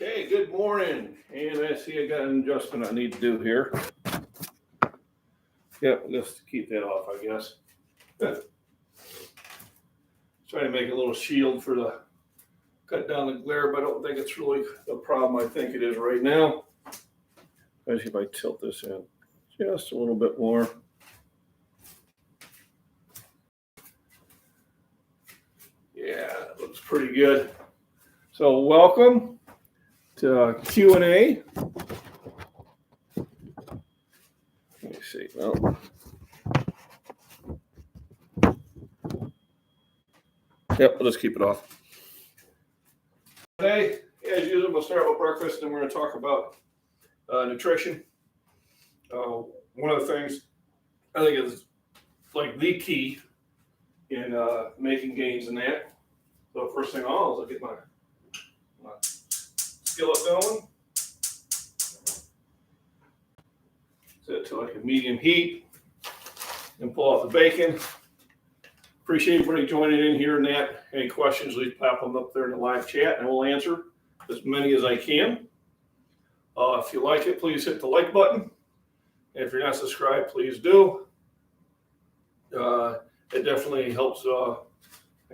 Okay, good morning. And I see I got an adjustment I need to do here. Yep, just keep that off, I guess. Trying to make a little shield for the cut down the glare, but I don't think it's really the problem I think it is right now. Especially if I tilt this in just a little bit more. Yeah, that looks pretty good. So welcome to Q&A. Let me see. Well, yep, let's keep it off. Today, as usual, we'll start with breakfast, and we're going to talk about nutrition. One of the things I think is like the key in making gains in that. So first thing I'll get my skillet going. Set it to like a medium heat and pull out the bacon. Appreciate everybody joining in here and that. Any questions, please pop them up there in the live chat and we'll answer as many as I can. If you like it, please hit the like button. And if you're not subscribed, please do. It definitely helps, I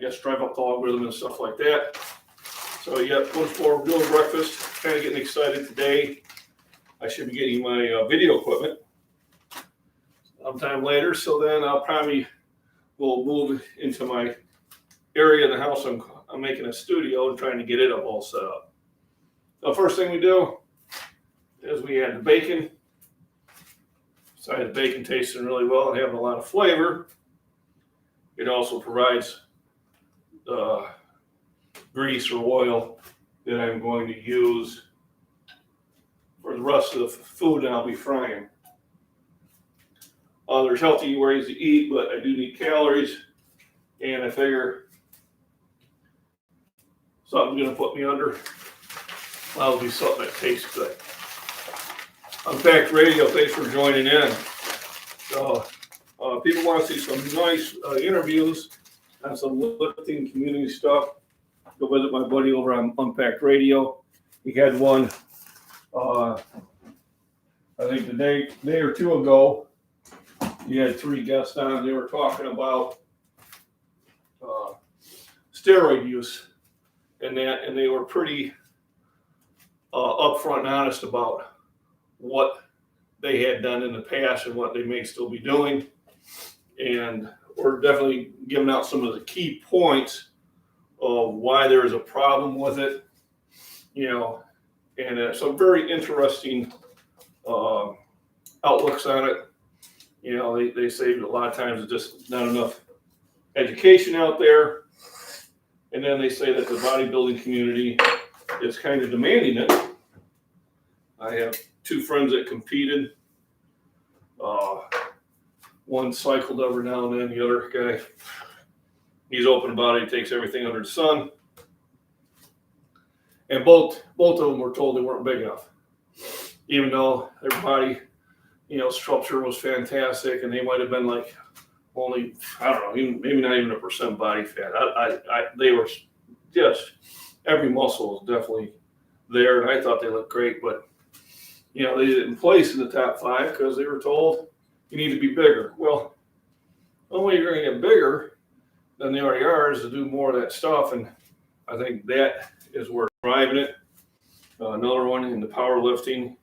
guess, drive up the algorithm and stuff like that. So, yeah, once more, we're doing breakfast. Kind of getting excited today. I should be getting my video equipment sometime later. So then I'll probably will move into my area of the house. I'm making a studio and trying to get it up all set up. So first thing we do is we add the bacon. Besides the bacon tasting really well and having a lot of flavor, it also provides grease or oil that I'm going to use for the rest of the food that I'll be frying. There's healthy ways to eat, but I do need calories, and I figure something's going to put me under. That'll be something that tastes good. Unpacked Radio, thanks for joining in. So, people want to see some nice interviews and some lifting community stuff. Go visit my buddy over on Unpacked Radio. He had one, I think the day or two ago. He had 3 guests on. They were talking about steroid use and that, and they were pretty upfront and honest about what they had done in the past and what they may still be doing. And we're definitely giving out some of the key points of why there is a problem with it, and some very interesting outlooks on it. They say a lot of times it's just not enough education out there. And then they say that the bodybuilding community is kind of demanding it. I have 2 friends that competed. One cycled every now and then. The other guy, he's open about it. He takes everything under the sun. And both of them were told they weren't big enough. Even though their body, structure was fantastic, and they might have been like only, I don't know, maybe not even 1% body fat. They were just, every muscle was definitely there, and I thought they looked great, but, they didn't place in the top 5 because they were told you need to be bigger. Well, the only way you're going to get bigger than they already are is to do more of that stuff, and I think that is where driving it. Another one in the powerlifting.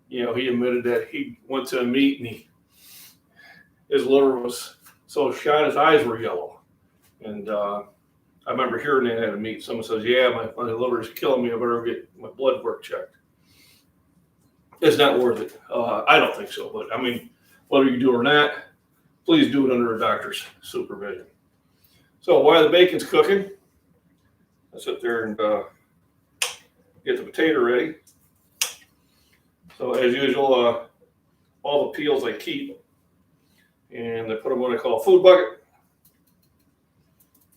He admitted that he went to a meet and his liver was so shot, his eyes were yellow. And I remember hearing that at a meet. Someone says, yeah, my liver is killing me. I better get my blood work checked. It's not worth it. I don't think so. But, whether you do or not, please do it under a doctor's supervision. So while the bacon's cooking, I sit there and get the potato ready. So as usual, all the peels I keep, and I put them in what I call a food bucket.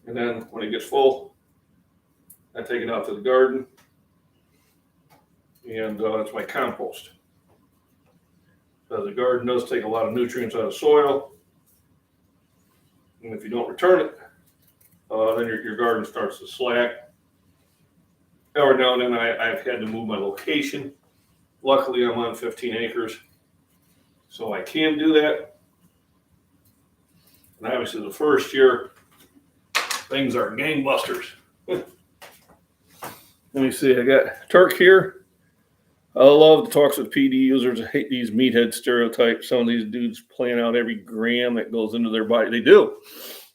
And then when it gets full, I take it out to the garden, and it's my compost. So the garden does take a lot of nutrients out of soil, and if you don't return it, then your garden starts to slack. every now and then I've had to move my location. Luckily, I'm on 15 acres, so I can do that. And obviously, the first year, things are gangbusters. Let me see, I got Turk here. I love the talks with PD users. I hate these meathead stereotypes. Some of these dudes plan out every gram that goes into their body. They do.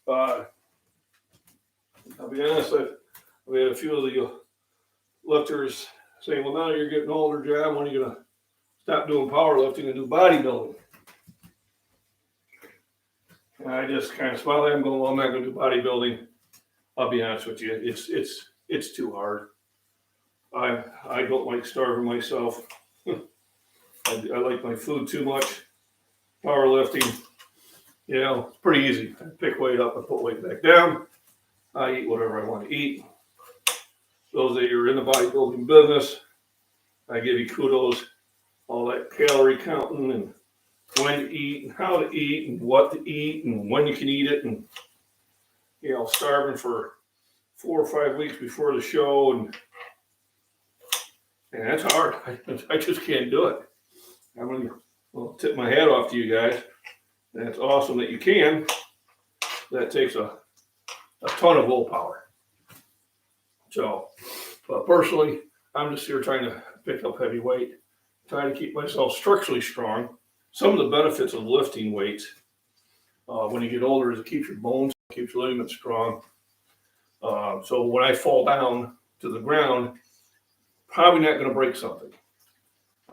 I'll be honest, we had a few of the lifters saying, well, now you're getting older, John. When are you going to stop doing powerlifting and do bodybuilding? And I just kind of smile at them, going, well, I'm not going to do bodybuilding. I'll be honest with you. It's too hard. I don't like starving myself. I like my food too much. Powerlifting, it's pretty easy. I pick weight up, I put weight back down. I eat whatever I want to eat. Those that are in the bodybuilding business, I give you kudos. All that calorie counting and when to eat and how to eat and what to eat and when you can eat it, and starving for 4 or 5 weeks before the show, and that's hard. I just can't do it. I'm going to tip my hat off to you guys. And it's awesome that you can. That takes a ton of willpower. So, but personally, I'm just here trying to pick up heavy weight, trying to keep myself structurally strong. Some of the benefits of lifting weights when you get older is it keeps your bones, keeps your ligaments strong. So when I fall down to the ground, probably not going to break something.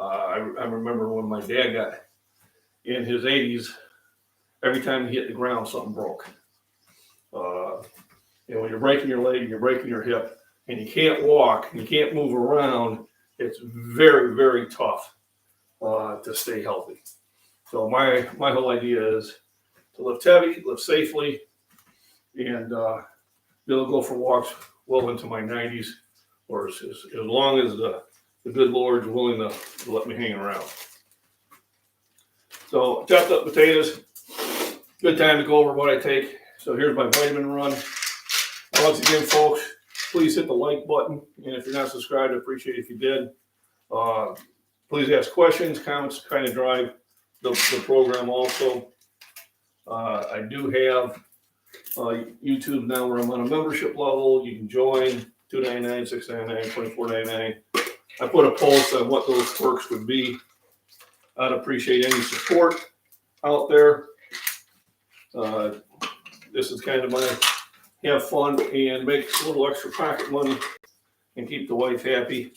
I remember when my dad got in his 80s, every time he hit the ground, something broke. When you're breaking your leg and you're breaking your hip and you can't walk and you can't move around, it's very, very tough to stay healthy. So my whole idea is to lift heavy, lift safely, and be able to go for walks well into my 90s, or as long as the good Lord's willing to let me hang around. So chopped up potatoes, good time to go over what I take. So here's my vitamin run. Once again, folks, please hit the like button. And if you're not subscribed, I appreciate it if you did. Please ask questions, comments, kind of drive the program also. I do have YouTube now where I'm on a membership level. You can join $2.99, $6.99, $24.99. I put a post on what those perks would be. I'd appreciate any support out there. This is kind of my have fun and make a little extra pocket money and keep the wife happy.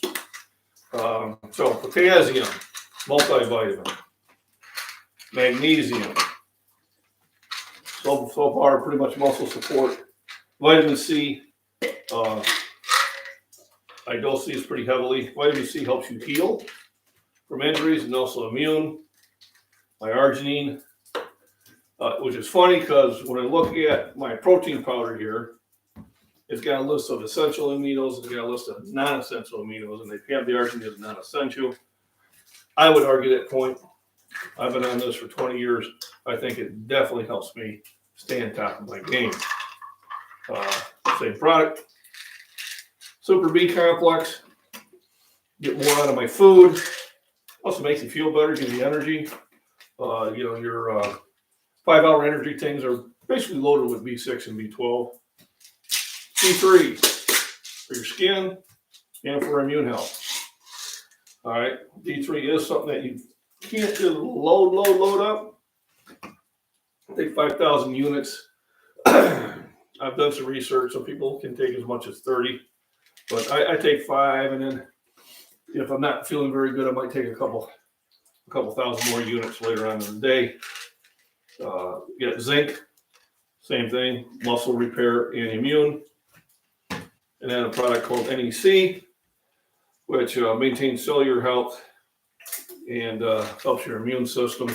So potassium, multivitamin, magnesium, so far pretty much muscle support. Vitamin C, I dose these pretty heavily. Vitamin C helps you heal from injuries and also immune. My arginine, which is funny because when I look at my protein powder here, it's got a list of essential aminos, it's got a list of non-essential aminos, and they have the arginine as non-essential. I would argue that point. I've been on this for 20 years. I think it definitely helps me stay on top of my game. Same product. Super B complex. Get more out of my food. Also makes you feel better, gives you energy. Your 5-hour energy things are basically loaded with B6 and B12. D3 for your skin and for immune health. All right, D3 is something that you can't just load up. Take 5,000 units. I've done some research. Some people can take as much as 30, but I take 5, and then if I'm not feeling very good, I might take a couple thousand more units later on in the day. You got zinc, same thing, muscle repair and immune. And then a product called NEC, which maintains cellular health and helps your immune system.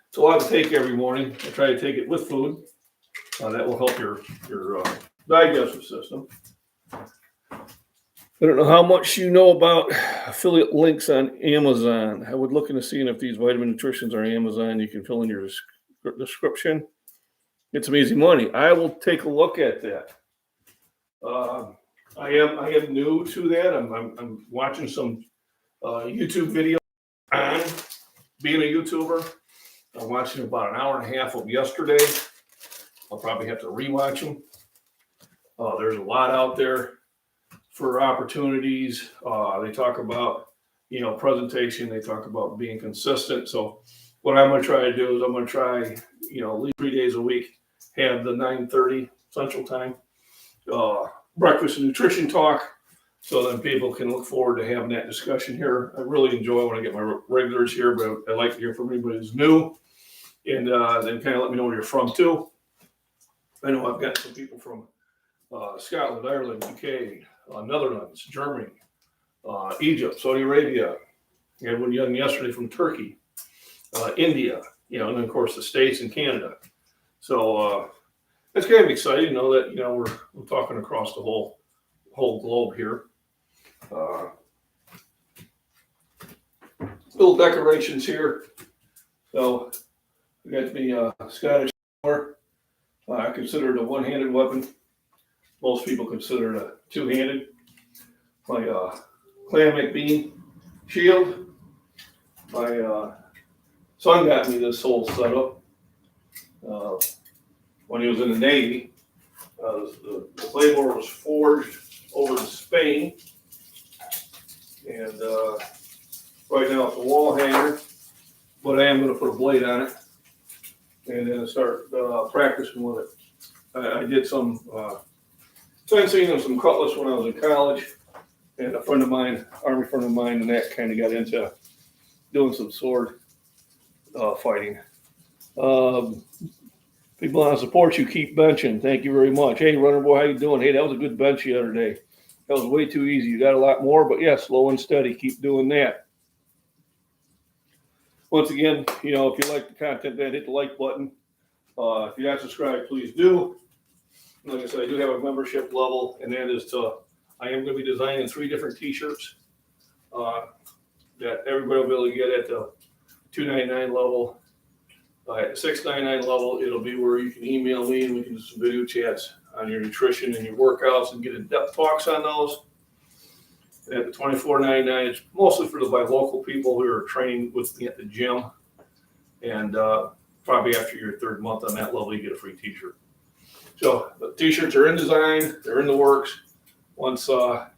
It's a lot to take every morning. I try to take it with food. That will help your digestive system. I don't know how much you know about affiliate links on Amazon. I would look into seeing if these vitamin nutritions are on Amazon. You can fill in your description. Get some easy money. I will take a look at that. I am new to that. I'm watching some YouTube videos on being a YouTuber. I'm watching about an hour and a half of yesterday. I'll probably have to rewatch them. There's a lot out there for opportunities. They talk about, presentation. They talk about being consistent. So what I'm going to try to do is I'm going to try, at least 3 days a week, have the 9:30 Central Time breakfast and nutrition talk, so then people can look forward to having that discussion here. I really enjoy when I get my regulars here, but I like to hear from anybody who's new, and then kind of let me know where you're from too. I know I've got some people from Scotland, Ireland, UK, Netherlands, Germany, Egypt, Saudi Arabia. I had one young yesterday from Turkey, India, and then of course the States and Canada. So it's kind of exciting, that we're talking across the whole globe here. Little decorations here. So we got the Scottish sword. I consider it a one-handed weapon. Most people consider it a two-handed. My Clan McBean shield. My son got me this whole setup when he was in the Navy. The claymore was forged over in Spain, and right now it's a wall hanger, but I am going to put a blade on it and then start practicing with it. I did some fencing and some cutlass when I was in college, and a friend of mine, Army friend of mine, and that kind of got into doing some sword fighting. People want to support you, keep benching. Thank you very much. Hey, Runner Boy, how you doing? Hey, that was a good bench the other day. That was way too easy. You got a lot more, but yeah, slow and steady. Keep doing that. Once again, if you like the content, then hit the like button. If you're not subscribed, please do. Like I said, I do have a membership level, and that is I am going to be designing 3 different T-shirts that everybody will be able to get at the $2.99 level. At the $6.99 level, it'll be where you can email me and we can do some video chats on your nutrition and your workouts and get in-depth talks on those. At the $24.99, it's mostly for the local people who are training with me at the gym. And probably after your 3rd month on that level, you get a free T-shirt. So the T-shirts are in design, they're in the works. Once I've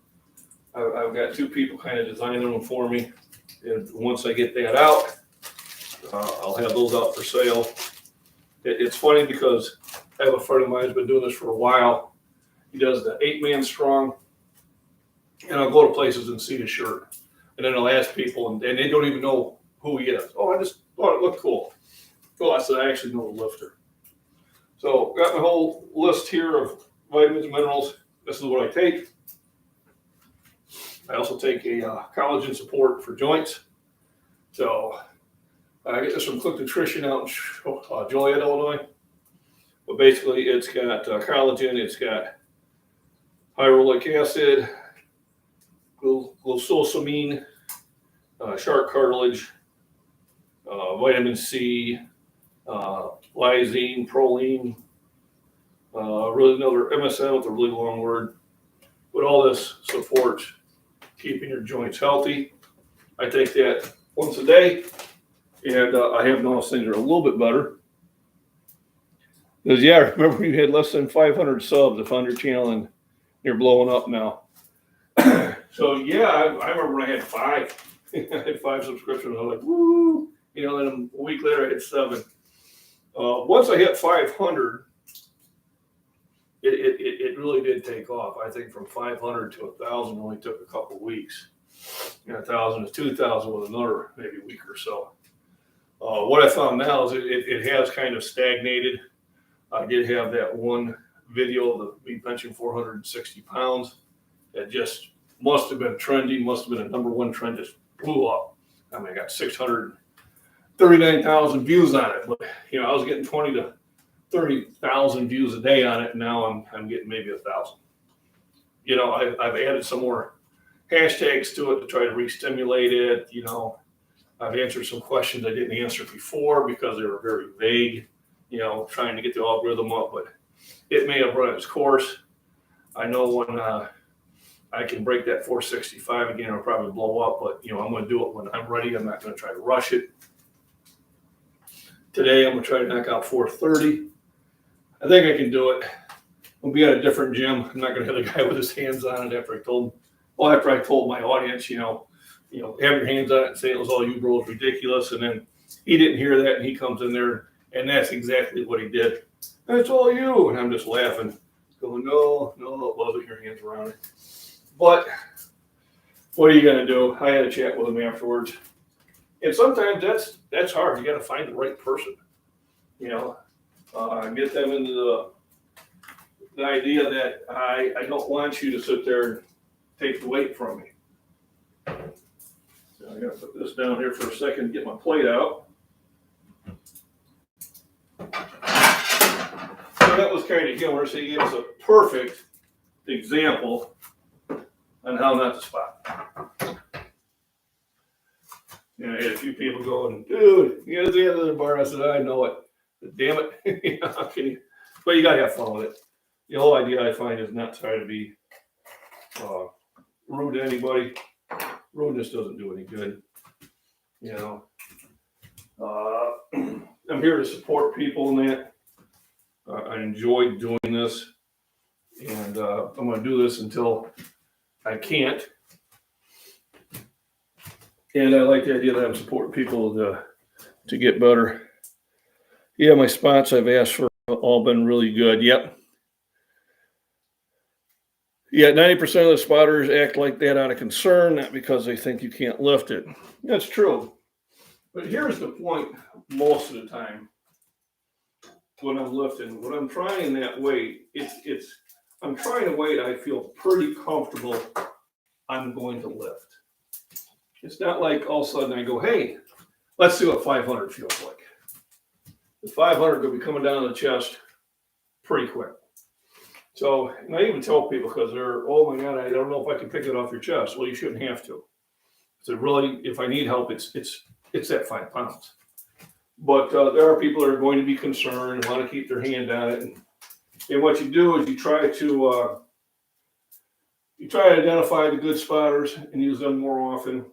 got 2 people kind of designing them for me, and once I get that out, I'll have those out for sale. It's funny because I have a friend of mine who's been doing this for a while. He does the 8-man strong, and I'll go to places and see his shirt, and then I'll ask people, and they don't even know who he is. Oh, I just thought it looked cool. Well, I said, I actually know the lifter. So got my whole list here of vitamins and minerals. This is what I take. I also take a collagen support for joints. So I get this from Click Nutrition out in Joliet, Illinois. But basically, it's got collagen, it's got hyaluronic acid, glucosamine, shark cartilage, vitamin C, lysine, proline, really another MSM with a really long word. But all this supports keeping your joints healthy. I take that once a day. And I have noticed things are a little bit better. Because, remember you had less than 500 subs up on your channel and you're blowing up now. So, I remember when I had 5. I had 5 subscriptions. I was like, woo. Then a week later I had 7. Once I hit 500, it really did take off. I think from 500 to 1,000 only took a couple of weeks. 1,000 to 2,000 with another maybe week or so. What I found now is it has kind of stagnated. I did have that one video of me benching 460 pounds. It just must have been trending, must have been a #1 trend, just blew up. I mean, I got 639,000 views on it. But, I was getting 20 to 30,000 views a day on it. And now I'm getting maybe 1,000. I've added some more hashtags to it to try to re-stimulate it. I've answered some questions I didn't answer before because they were very vague, trying to get the algorithm up, but it may have run its course. I know when I can break that 465 again, it'll probably blow up, but I'm going to do it when I'm ready. I'm not going to try to rush it. Today, I'm going to try to knock out 430. I think I can do it. We'll be at a different gym. I'm not going to hit a guy with his hands on it after I told my audience, have your hands on it and say it was all you bros ridiculous. And then he didn't hear that, and he comes in there, and that's exactly what he did. That's all you. And I'm just laughing, going, no, it wasn't. Your hands around it. But what are you going to do? I had a chat with him afterwards. And sometimes that's hard. You got to find the right person, get them into the idea that I don't want you to sit there and take the weight from me. So I got to put this down here for a second, get my plate out. So that was kind of humorous. So he gave us a perfect example on how not to spot. I had a few people going, dude, the end of the bar. I said, I know it. Damn it. How can you? But you got to have fun with it. The whole idea I find is not try to be rude to anybody. Rudeness doesn't do any good. I'm here to support people in that. I enjoy doing this, and I'm going to do this until I can't. And I like the idea that I'm supporting people to get better. Yeah, my spots I've asked for have all been really good. Yep. Yeah, 90% of the spotters act like that out of concern, not because they think you can't lift it. That's true. But here's the point most of the time when I'm lifting. When I'm trying that weight, I'm trying a weight I feel pretty comfortable I'm going to lift. It's not like all of a sudden I go, hey, let's see what 500 feels like. The 500 will be coming down the chest pretty quick. So, and I even tell people because they're, oh my God, I don't know if I can pick it off your chest. Well, you shouldn't have to. So really, if I need help, it's that 5 pounds. But there are people that are going to be concerned and want to keep their hand on it. And what you do is you try to identify the good spotters and use them more often.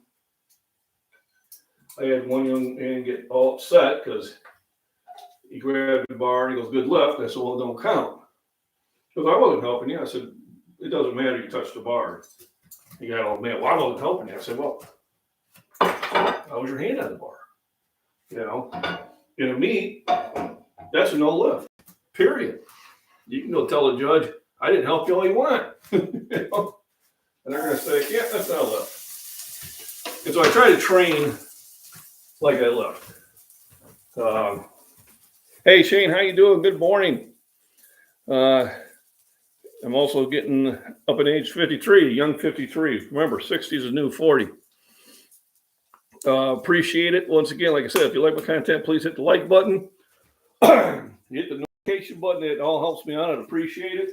I had one young man get all upset because he grabbed the bar and he goes, good lift. I said, well, it don't count. Because I wasn't helping you. I said, it doesn't matter, you touched the bar. He got all mad, well, I wasn't helping you. I said, well, how was your hand on the bar? In a meet, that's a no lift, period. You can go tell the judge, I didn't help you all you want. And they're going to say, yeah, that's not a lift. And so I try to train like I lift. Hey, Shane, how you doing? Good morning. I'm also getting up in age 53, young 53. Remember, 60 is a new 40. Appreciate it. Once again, like I said, if you like my content, please hit the like button. Hit the notification button. It all helps me out. I'd appreciate it.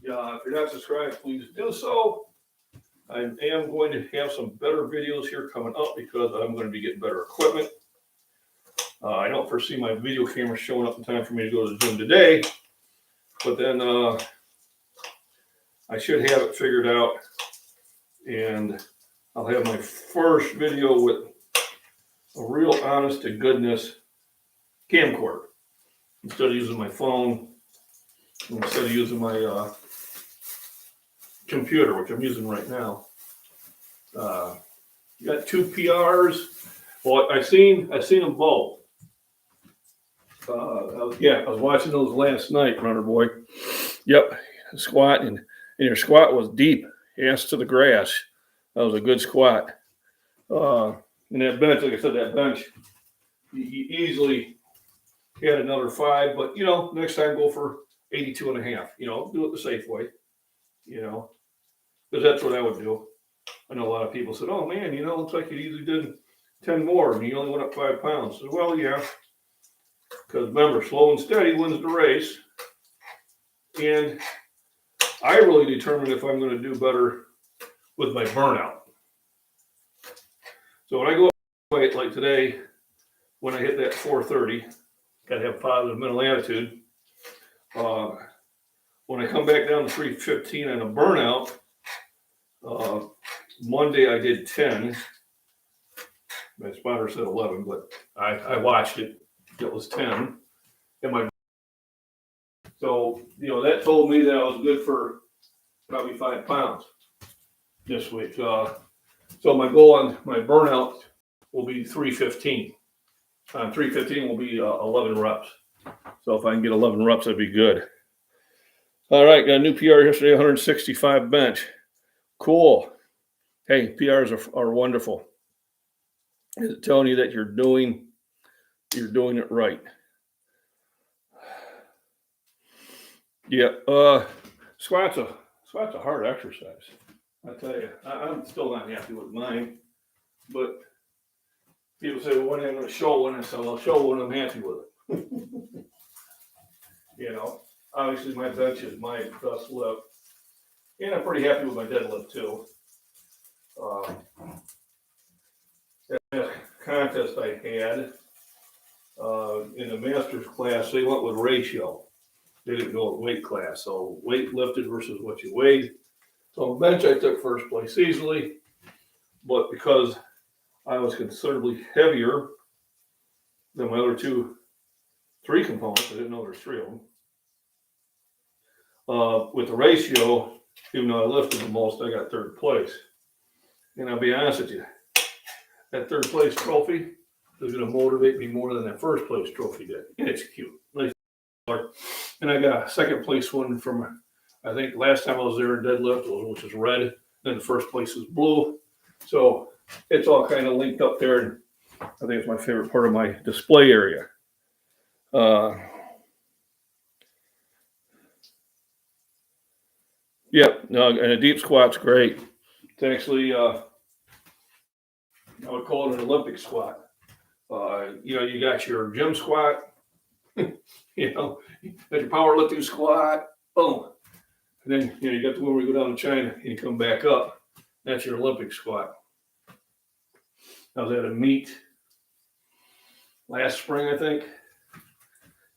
If you're not subscribed, please do so. I am going to have some better videos here coming up because I'm going to be getting better equipment. I don't foresee my video camera showing up in time for me to go to the gym today. But then I should have it figured out, and I'll have my first video with a real honest to goodness camcorder instead of using my phone, instead of using my computer, which I'm using right now. Got 2 PRs. Well, I seen them both. I was watching those last night, Runner Boy. Yep, squat, and your squat was deep, ass to the grass. That was a good squat. And that bench, like I said, you easily had another 5, but next time go for 82 and a half. Do it the safe way. Because that's what I would do. I know a lot of people said, "Oh man, looks like you easily did 10 more, and you only went up 5 pounds." I said, well, yeah. Because remember, slow and steady wins the race. And I really determine if I'm going to do better with my burnout. So when I go up weight like today, when I hit that 430, got to have positive mental attitude. when I come back down to 315 on a burnout, Monday I did 10. My spotter said 11, but I watched it. It was 10. So, that told me that I was good for probably 5 pounds this week. So my goal on my burnout will be 315. On 315 will be 11 reps. So if I can get 11 reps, that'd be good. All right, got a new PR yesterday, 165 bench. Cool. Hey, PRs are wonderful. It's telling you that you're doing it right. Yeah, squats a hard exercise. I tell you, I'm still not happy with mine, but people say, well, when am I going to show one? I said, well, I'll show when I'm happy with it. Obviously my bench is my best lift, and I'm pretty happy with my deadlift too. That contest I had in the master's class, they went with ratio. They didn't go with weight class, so weight lifted versus what you weighed. So on the bench, I took first place easily, but because I was considerably heavier than my other three components, I didn't know there's 3 of them. With the ratio, even though I lifted the most, I got 3rd place. And I'll be honest with you, that 3rd place trophy is going to motivate me more than that 1st place trophy did. And it's cute. Nice color. And I got a 2nd place one from, I think last time I was there in deadlift, which is red. Then the 1st place is blue. So it's all kind of linked up there. And I think it's my favorite part of my display area. And a deep squat's great. It's actually, I would call it an Olympic squat. You got your gym squat, got your powerlifting squat, boom. And then, you got the one where you go down to China and you come back up. That's your Olympic squat. I was at a meet last spring, I think,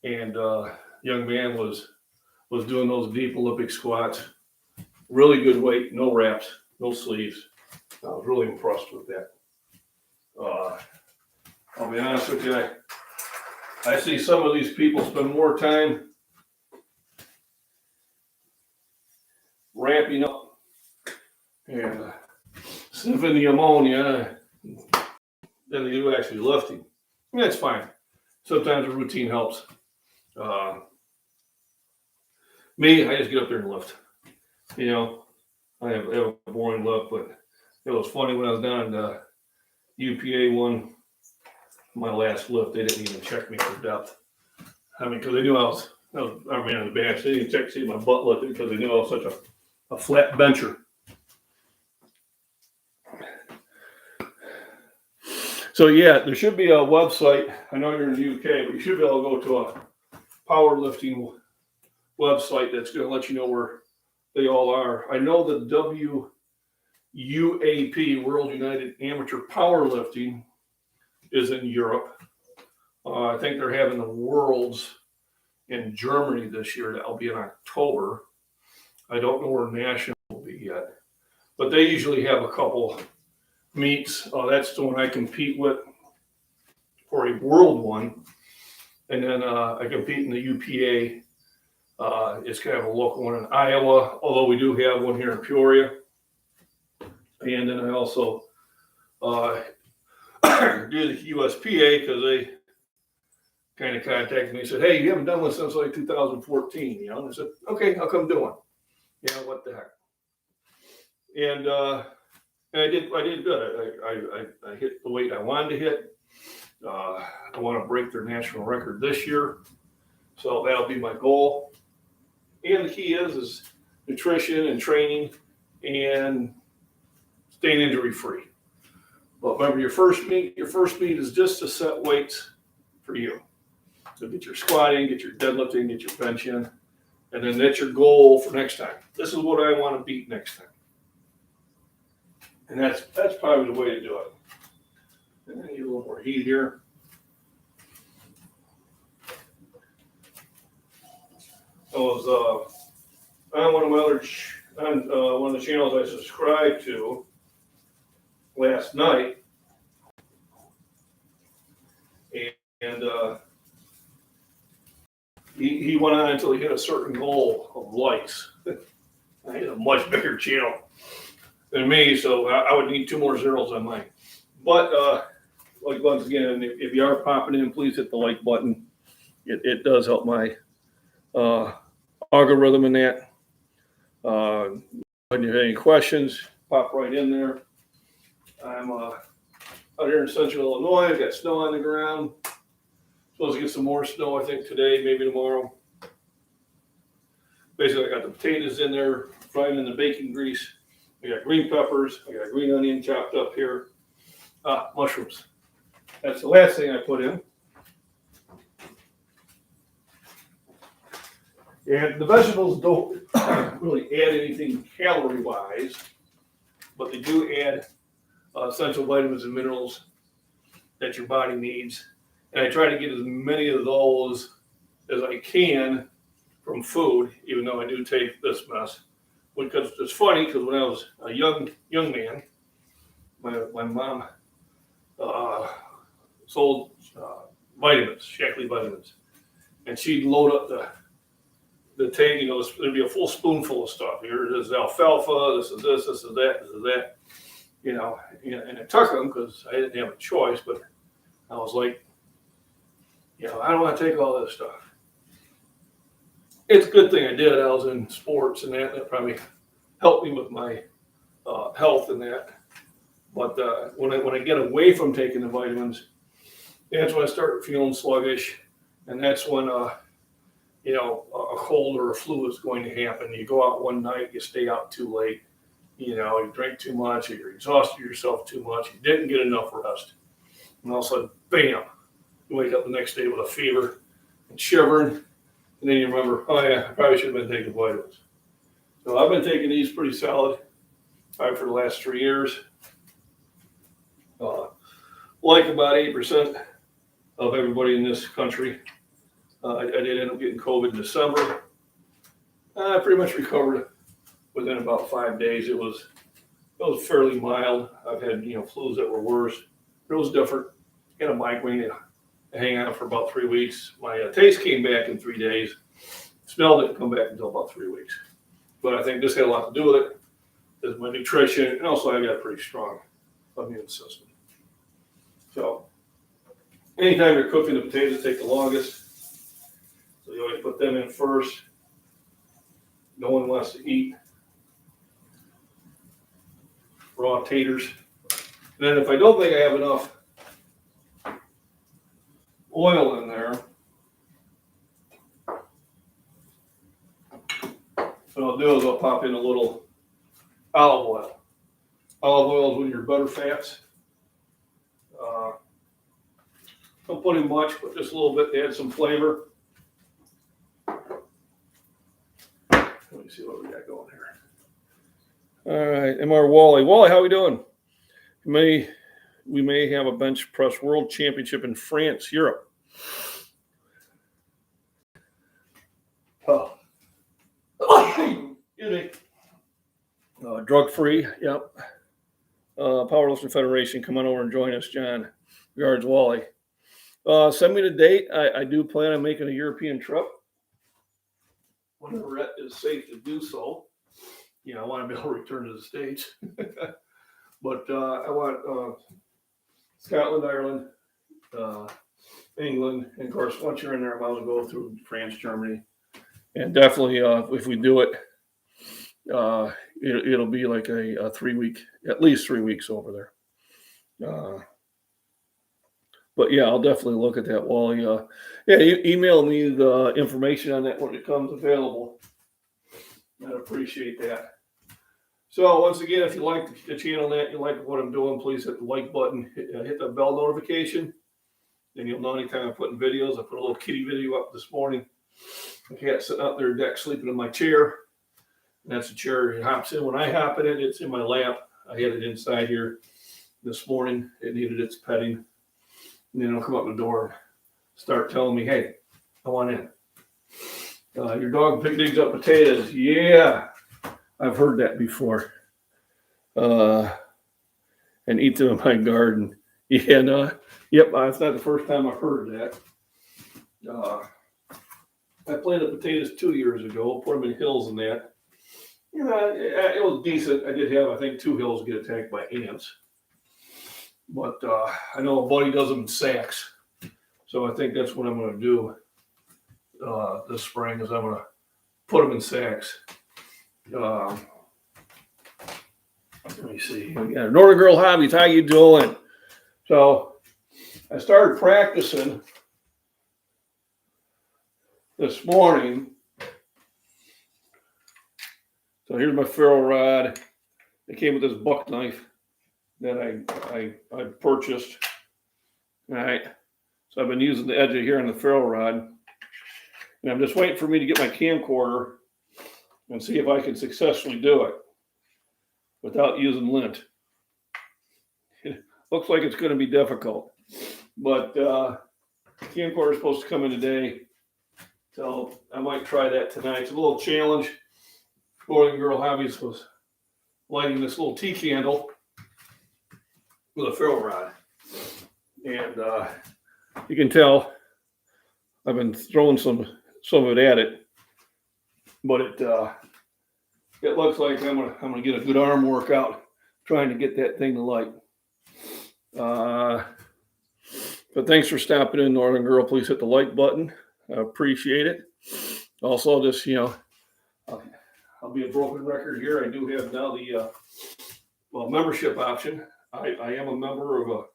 and young man was doing those deep Olympic squats. Really good weight, no wraps, no sleeves. I was really impressed with that. I'll be honest with you, I see some of these people spend more time ramping up and sniffing the ammonia than they do actually lifting. And that's fine. Sometimes a routine helps. Me, I just get up there and lift. I have a boring lift, but it was funny when I was down in the UPA one, my last lift, they didn't even check me for depth. Because they knew I was in the bench. They didn't check to see my butt lifted because they knew I was such a flat bencher. So there should be a website. I know you're in the UK, but you should be able to go to a powerlifting website that's going to let you know where they all are. I know the WUAP, World United Amateur Powerlifting, is in Europe. I think they're having the Worlds in Germany this year. That'll be in October. I don't know where National will be yet, but they usually have a couple meets. That's the one I compete with for a world one, and then I compete in the UPA. It's kind of a local one in Iowa, although we do have one here in Peoria. And then I also do the USPA because they kind of contacted me and said, hey, you haven't done one since like 2014, And I said, okay, I'll come do one. What the heck. And I did good. I hit the weight I wanted to hit. I want to break their national record this year. So that'll be my goal. And the key is nutrition and training and staying injury free. But remember, your first meet is just to set weights for you. So get your squat in, get your deadlift in, get your bench in, and then that's your goal for next time. This is what I want to beat next time. And that's probably the way to do it. And I need a little more heat here. I was on one of my other on one of the channels I subscribed to last night, and he went on until he hit a certain goal of likes. I had a much bigger channel than me, so I would need 2 more zeros on mine. But like once again, if you are popping in, please hit the like button. It does help my algorithm in that. When you have any questions, pop right in there. I'm out here in central Illinois. I've got snow on the ground. Supposed to get some more snow, I think, today, maybe tomorrow. Basically, I got the potatoes in there, fried in the bacon grease. I got green peppers. I got green onion chopped up here. Mushrooms. That's the last thing I put in. And the vegetables don't really add anything calorie-wise, but they do add essential vitamins and minerals that your body needs. And I try to get as many of those as I can from food, even though I do take this mess. Because it's funny, because when I was a young man, my mom sold vitamins, Shackley vitamins, and she'd load up the tank. There'd be a full spoonful of stuff. Here is alfalfa. This is this. This is that. This is that. And I took them because I didn't have a choice. But I was like, I don't want to take all this stuff. It's a good thing I did. I was in sports, and that probably helped me with my health and that. But when I get away from taking the vitamins, that's when I start feeling sluggish, and that's when a cold or a flu is going to happen. You go out one night, you stay out too late, you drink too much, or you're exhausted yourself too much, you didn't get enough rest, and all of a sudden, bam, you wake up the next day with a fever and shivering, and then you remember, oh yeah, I probably should have been taking vitamins. So I've been taking these pretty solid, probably for the last 3 years. Like about 8% of everybody in this country. I did end up getting COVID in December. I pretty much recovered within about 5 days. It was fairly mild. I've had flus that were worse. It was different. I had a migraine. I hang on for about 3 weeks. My taste came back in 3 days. Smell didn't come back until about 3 weeks. But I think this had a lot to do with it. Is my nutrition, and also I got a pretty strong immune system. So anytime you're cooking, the potatoes take the longest. So you always put them in first. No one wants to eat raw taters. And then if I don't think I have enough oil in there, what I'll do is I'll pop in a little olive oil. Olive oil is one of your better fats. Don't put in much, but just a little bit to add some flavor. Let me see what we got going here. All right, MR Wally. Wally, how we doing? We may have a bench press world championship in France, Europe. Oh. Excuse me. Drug free, yep. Powerlifting Federation, come on over and join us, John. Regards, Wally. Send me the date. I do plan on making a European trip whenever it is safe to do so. I want to be able to return to the States. But I want Scotland, Ireland, England, and of course, once you're in there, I might as well go through France, Germany. And definitely, if we do it, it'll be like a 3 week, at least 3 weeks over there. But yeah, I'll definitely look at that, Wally. You email me the information on that when it comes available. I'd appreciate that. So once again, if you like the channel, you like what I'm doing, please hit the like button, hit the bell notification. Then you'll know anytime I'm putting videos. I put a little kitty video up this morning. The cat sitting out there deck sleeping in my chair. And that's the chair he hops in. When I hop in it, it's in my lap. I had it inside here this morning. It needed its petting. And then it'll come up the door and start telling me, hey, I want in. Your dog digs up potatoes. Yeah, I've heard that before. And eat them in my garden. Yeah, no, yep, it's not the first time I've heard that. I planted potatoes 2 years ago, put them in hills and that. You know, it was decent. I did have, I think, 2 hills get attacked by ants. But I know a buddy does them in sacks. So I think that's what I'm going to do this spring is I'm going to put them in sacks. Let me see. Yeah, Northern Girl Hobbies, how you doing? So I started practicing this morning. So here's my ferro rod. It came with this buck knife that I purchased. All right. So I've been using the edge of here on the ferro rod. And I'm just waiting for me to get my camcorder and see if I can successfully do it without using lint. It looks like it's going to be difficult. But camcorder is supposed to come in today. So I might try that tonight. It's a little challenge. Northern Girl Hobbies was lighting this little tea candle with a ferro rod. And you can tell I've been throwing some of it at it. But it looks like I'm gonna get a good arm workout trying to get that thing to light. But thanks for stopping in, Northern Girl. Please hit the like button. I appreciate it. Also, just, I'll be a broken record here. I do have now the membership option. I am a member of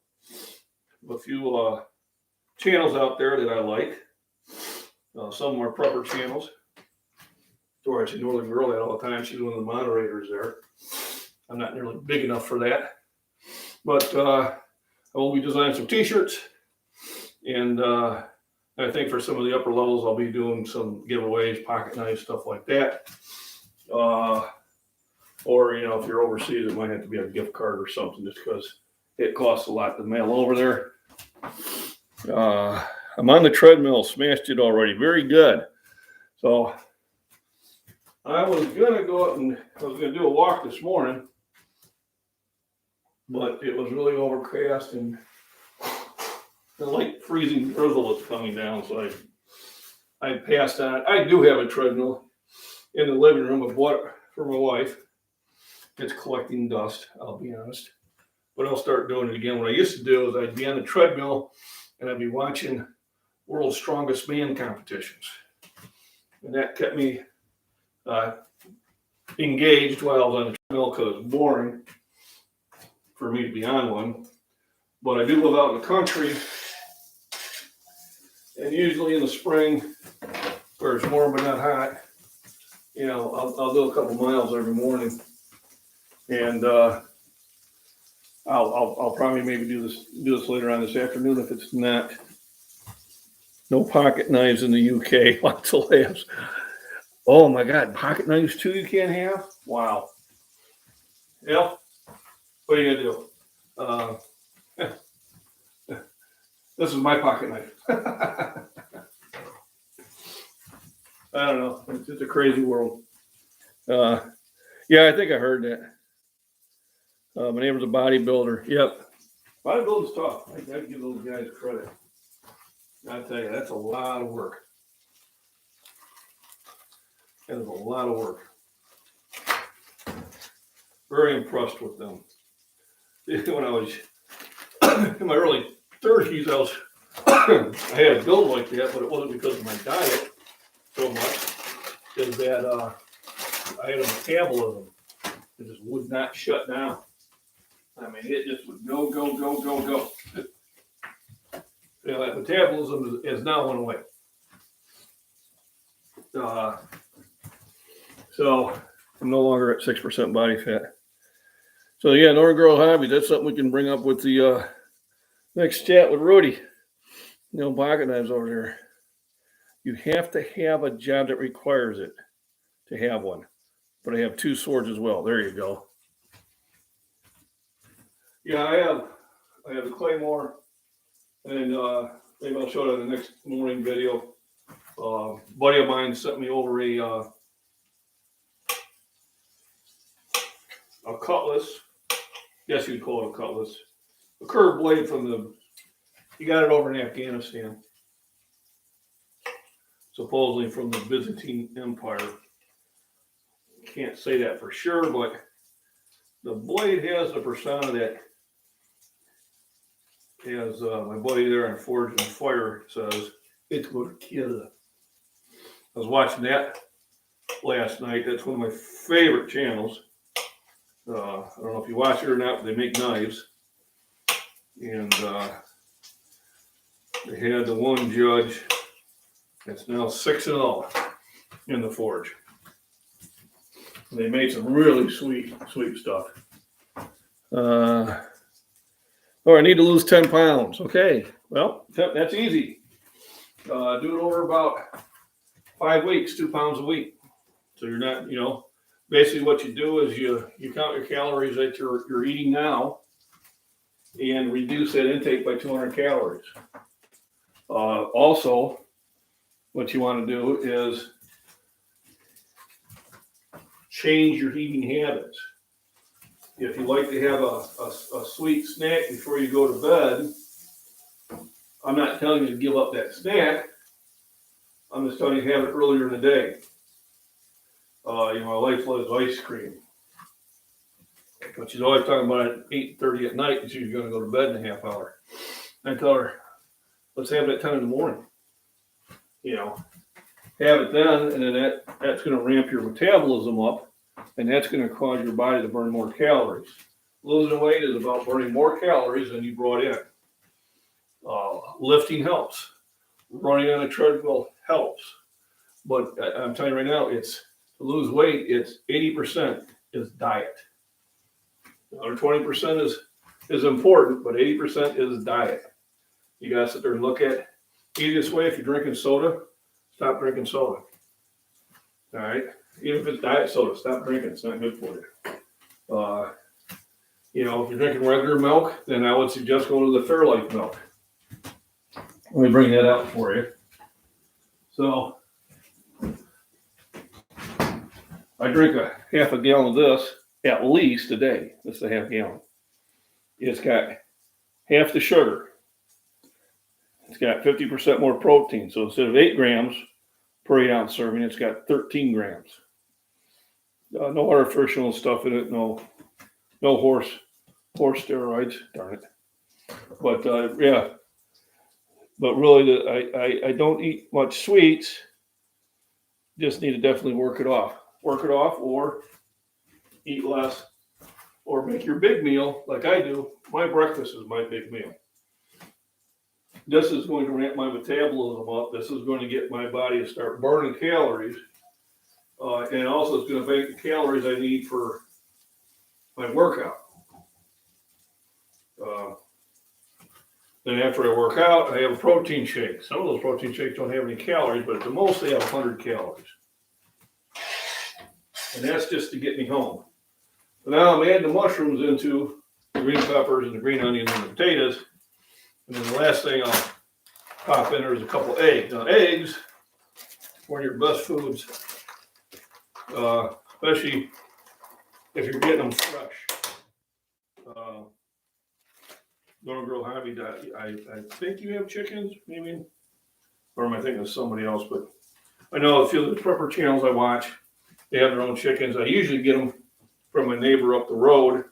a few channels out there that I like. Some of them are prepper channels. Or I see Northern Girl that all the time. She's one of the moderators there. I'm not nearly big enough for that. But I will be designing some t-shirts. And I think for some of the upper levels, I'll be doing some giveaways, pocket knives, stuff like that. Or, if you're overseas, it might have to be a gift card or something just because it costs a lot to mail over there. I'm on the treadmill, smashed it already. Very good. So I was going to go out and I was going to do a walk this morning, but it was really overcast and the light freezing drizzle is coming down. So I passed on. I do have a treadmill in the living room. I bought it for my wife. It's collecting dust, I'll be honest. But I'll start doing it again. What I used to do is I'd be on the treadmill and I'd be watching World's Strongest Man competitions. And that kept me engaged while I was on the treadmill because it's boring for me to be on one. But I do live out in the country. And usually in the spring, where it's warm but not hot, I'll do a couple miles every morning. And I'll probably maybe do this later on this afternoon if it's not. No pocket knives in the UK. Lots of laughs. Oh my God, pocket knives too you can't have? Wow. Yeah. What are you gonna do? This is my pocket knife. I don't know. It's just a crazy world. Yeah, I think I heard that. My neighbor's a bodybuilder. Yep. Bodybuilding's tough. I gotta give those guys credit. I tell you, that's a lot of work. That is a lot of work. Very impressed with them. When I was in my early 30s, I had a build like that, but it wasn't because of my diet so much. Is that I had a metabolism that just would not shut down. I mean, it just would go. That metabolism is now went away. So I'm no longer at 6% body fat. So yeah, Northern Girl Hobbies, that's something we can bring up with the next chat with Rudy. Pocket knives over there. You have to have a job that requires it to have one. But I have 2 swords as well. There you go. Yeah, I have the Claymore, and maybe I'll show it in the next morning video. Buddy of mine sent me over a cutlass. Guess you'd call it a cutlass. A curved blade he got it over in Afghanistan. Supposedly from the Byzantine Empire. Can't say that for sure, but the blade has the persona that, as my buddy there on Forge and Fire says, it's going to kill. I was watching that last night. That's one of my favorite channels. I don't know if you watch it or not, but they make knives. And they had the one judge that's now 6-0 in the Forge. And they made some really sweet stuff. I need to lose 10 pounds. Okay, well, that's easy. Do it over about 5 weeks, 2 pounds a week. So you're not, basically what you do is you count your calories that you're eating now and reduce that intake by 200 calories. Also, what you want to do is change your eating habits. If you like to have a sweet snack before you go to bed, I'm not telling you to give up that snack. I'm just telling you to have it earlier in the day. My wife loves ice cream. But she's always talking about it at 8:30 at night, and she's going to go to bed in a half hour. I tell her, let's have it at 10 in the morning. Have it then, and then that's going to ramp your metabolism up, and that's going to cause your body to burn more calories. Losing weight is about burning more calories than you brought in. Lifting helps. Running on a treadmill helps. But I'm telling you right now, to lose weight, it's 80% is diet. The other 20% is important, but 80% is diet. You got to sit there and look at easiest way. If you're drinking soda, stop drinking soda. All right? Even if it's diet soda, stop drinking. It's not good for you. If you're drinking regular milk, then I would suggest going to the Fairlife milk. Let me bring that out for you. So, I drink a half a gallon of this at least a day. This is a half gallon. It's got half the sugar. It's got 50% more protein. So instead of 8 grams per 8 ounce serving, it's got 13 grams. No artificial stuff in it. No horse steroids. Darn it. But yeah. But really, I don't eat much sweets. Just need to definitely work it off. Work it off, or eat less, or make your big meal like I do. My breakfast is my big meal. This is going to ramp my metabolism up. This is going to get my body to start burning calories. And also it's going to make the calories I need for my workout. Then after I work out, I have a protein shake. Some of those protein shakes don't have any calories, but at the most they have 100 calories. And that's just to get me home. So now I'm adding the mushrooms into the green peppers and the green onions and the potatoes. And then the last thing I'll pop in there is a couple eggs. Now eggs, one of your best foods, especially if you're getting them fresh. Don't grow hobby. I think you have chickens, maybe, or am I thinking of somebody else? But I know a few of the prepper channels I watch, they have their own chickens. I usually get them from my neighbor up the road,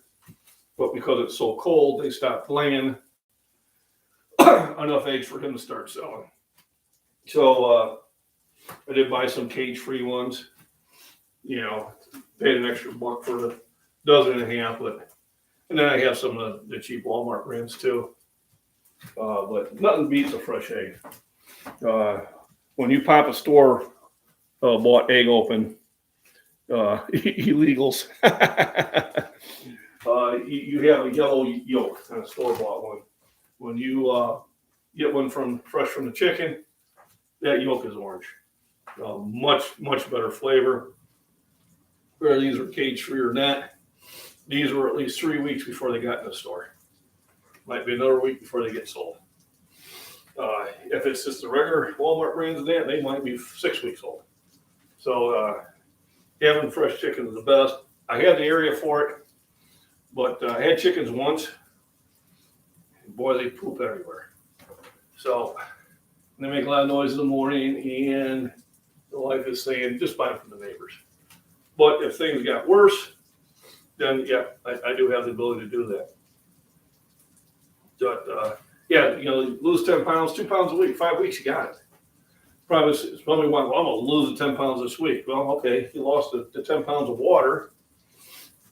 but because it's so cold, they stopped laying enough eggs for him to start selling. So I did buy some cage-free ones. Paid an extra $1 for a dozen and a half, and then I have some of the cheap Walmart brands too. But nothing beats a fresh egg. When you pop a store bought egg open, illegals, you have a yellow yolk on a store bought one. When you get one fresh from the chicken, that yolk is orange. Much better flavor. Whether these are cage free or not, these were at least 3 weeks before they got in the store. Might be another week before they get sold. If it's just the regular Walmart brands, they might be 6 weeks old. So having fresh chicken is the best. I had the area for it, but I had chickens once. Boy, they poop everywhere. So they make a lot of noise in the morning, and the wife is saying, just buy them from the neighbors. But if things got worse, then yeah, I do have the ability to do that. But yeah, lose 10 pounds, 2 pounds a week, 5 weeks, you got it. Probably somebody went, well, I'm going to lose the 10 pounds this week. Well, okay, you lost the 10 pounds of water.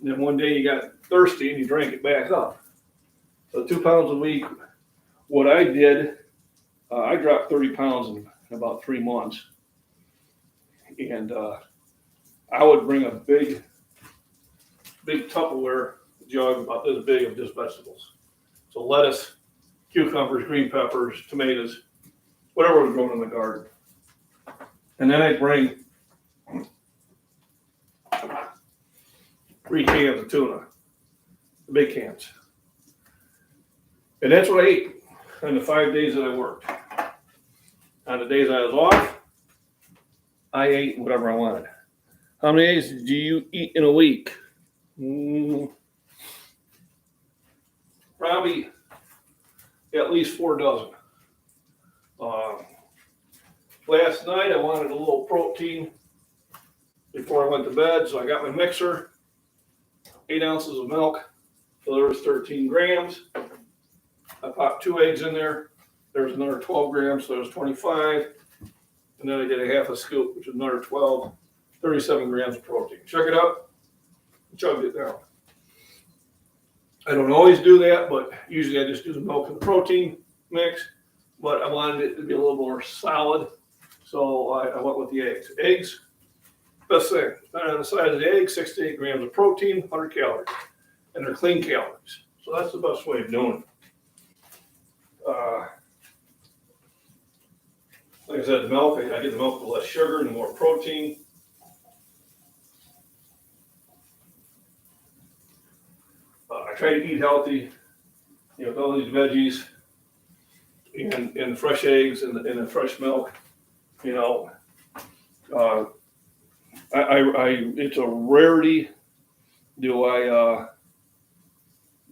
And then one day you got thirsty and you drank it back up. So 2 pounds a week. What I did, I dropped 30 pounds in about 3 months. And I would bring a big Tupperware jug about this big of just vegetables. So lettuce, cucumbers, green peppers, tomatoes, whatever was growing in the garden. And then I'd bring 3 cans of tuna, the big cans. And that's what I ate on the 5 days that I worked. On the days I was off, I ate whatever I wanted. How many days do you eat in a week? Probably at least 4 dozen. Last night I wanted a little protein before I went to bed, so I got my mixer, 8 ounces of milk, so there was 13 grams. I popped 2 eggs in there. There was another 12 grams, so there was 25. And then I did a half a scoop, which is another 12, 37 grams of protein. Check it out, chugged it down. I don't always do that, but usually I just do the milk and the protein mix. But I wanted it to be a little more solid, so I went with the eggs. Eggs, best thing. On the size of the egg, 6 to 8 grams of protein, 100 calories. And they're clean calories. So that's the best way of doing it. Like I said, the milk, I get the milk with less sugar and more protein. I try to eat healthy, all these veggies and fresh eggs and the fresh milk. It's a rarity do I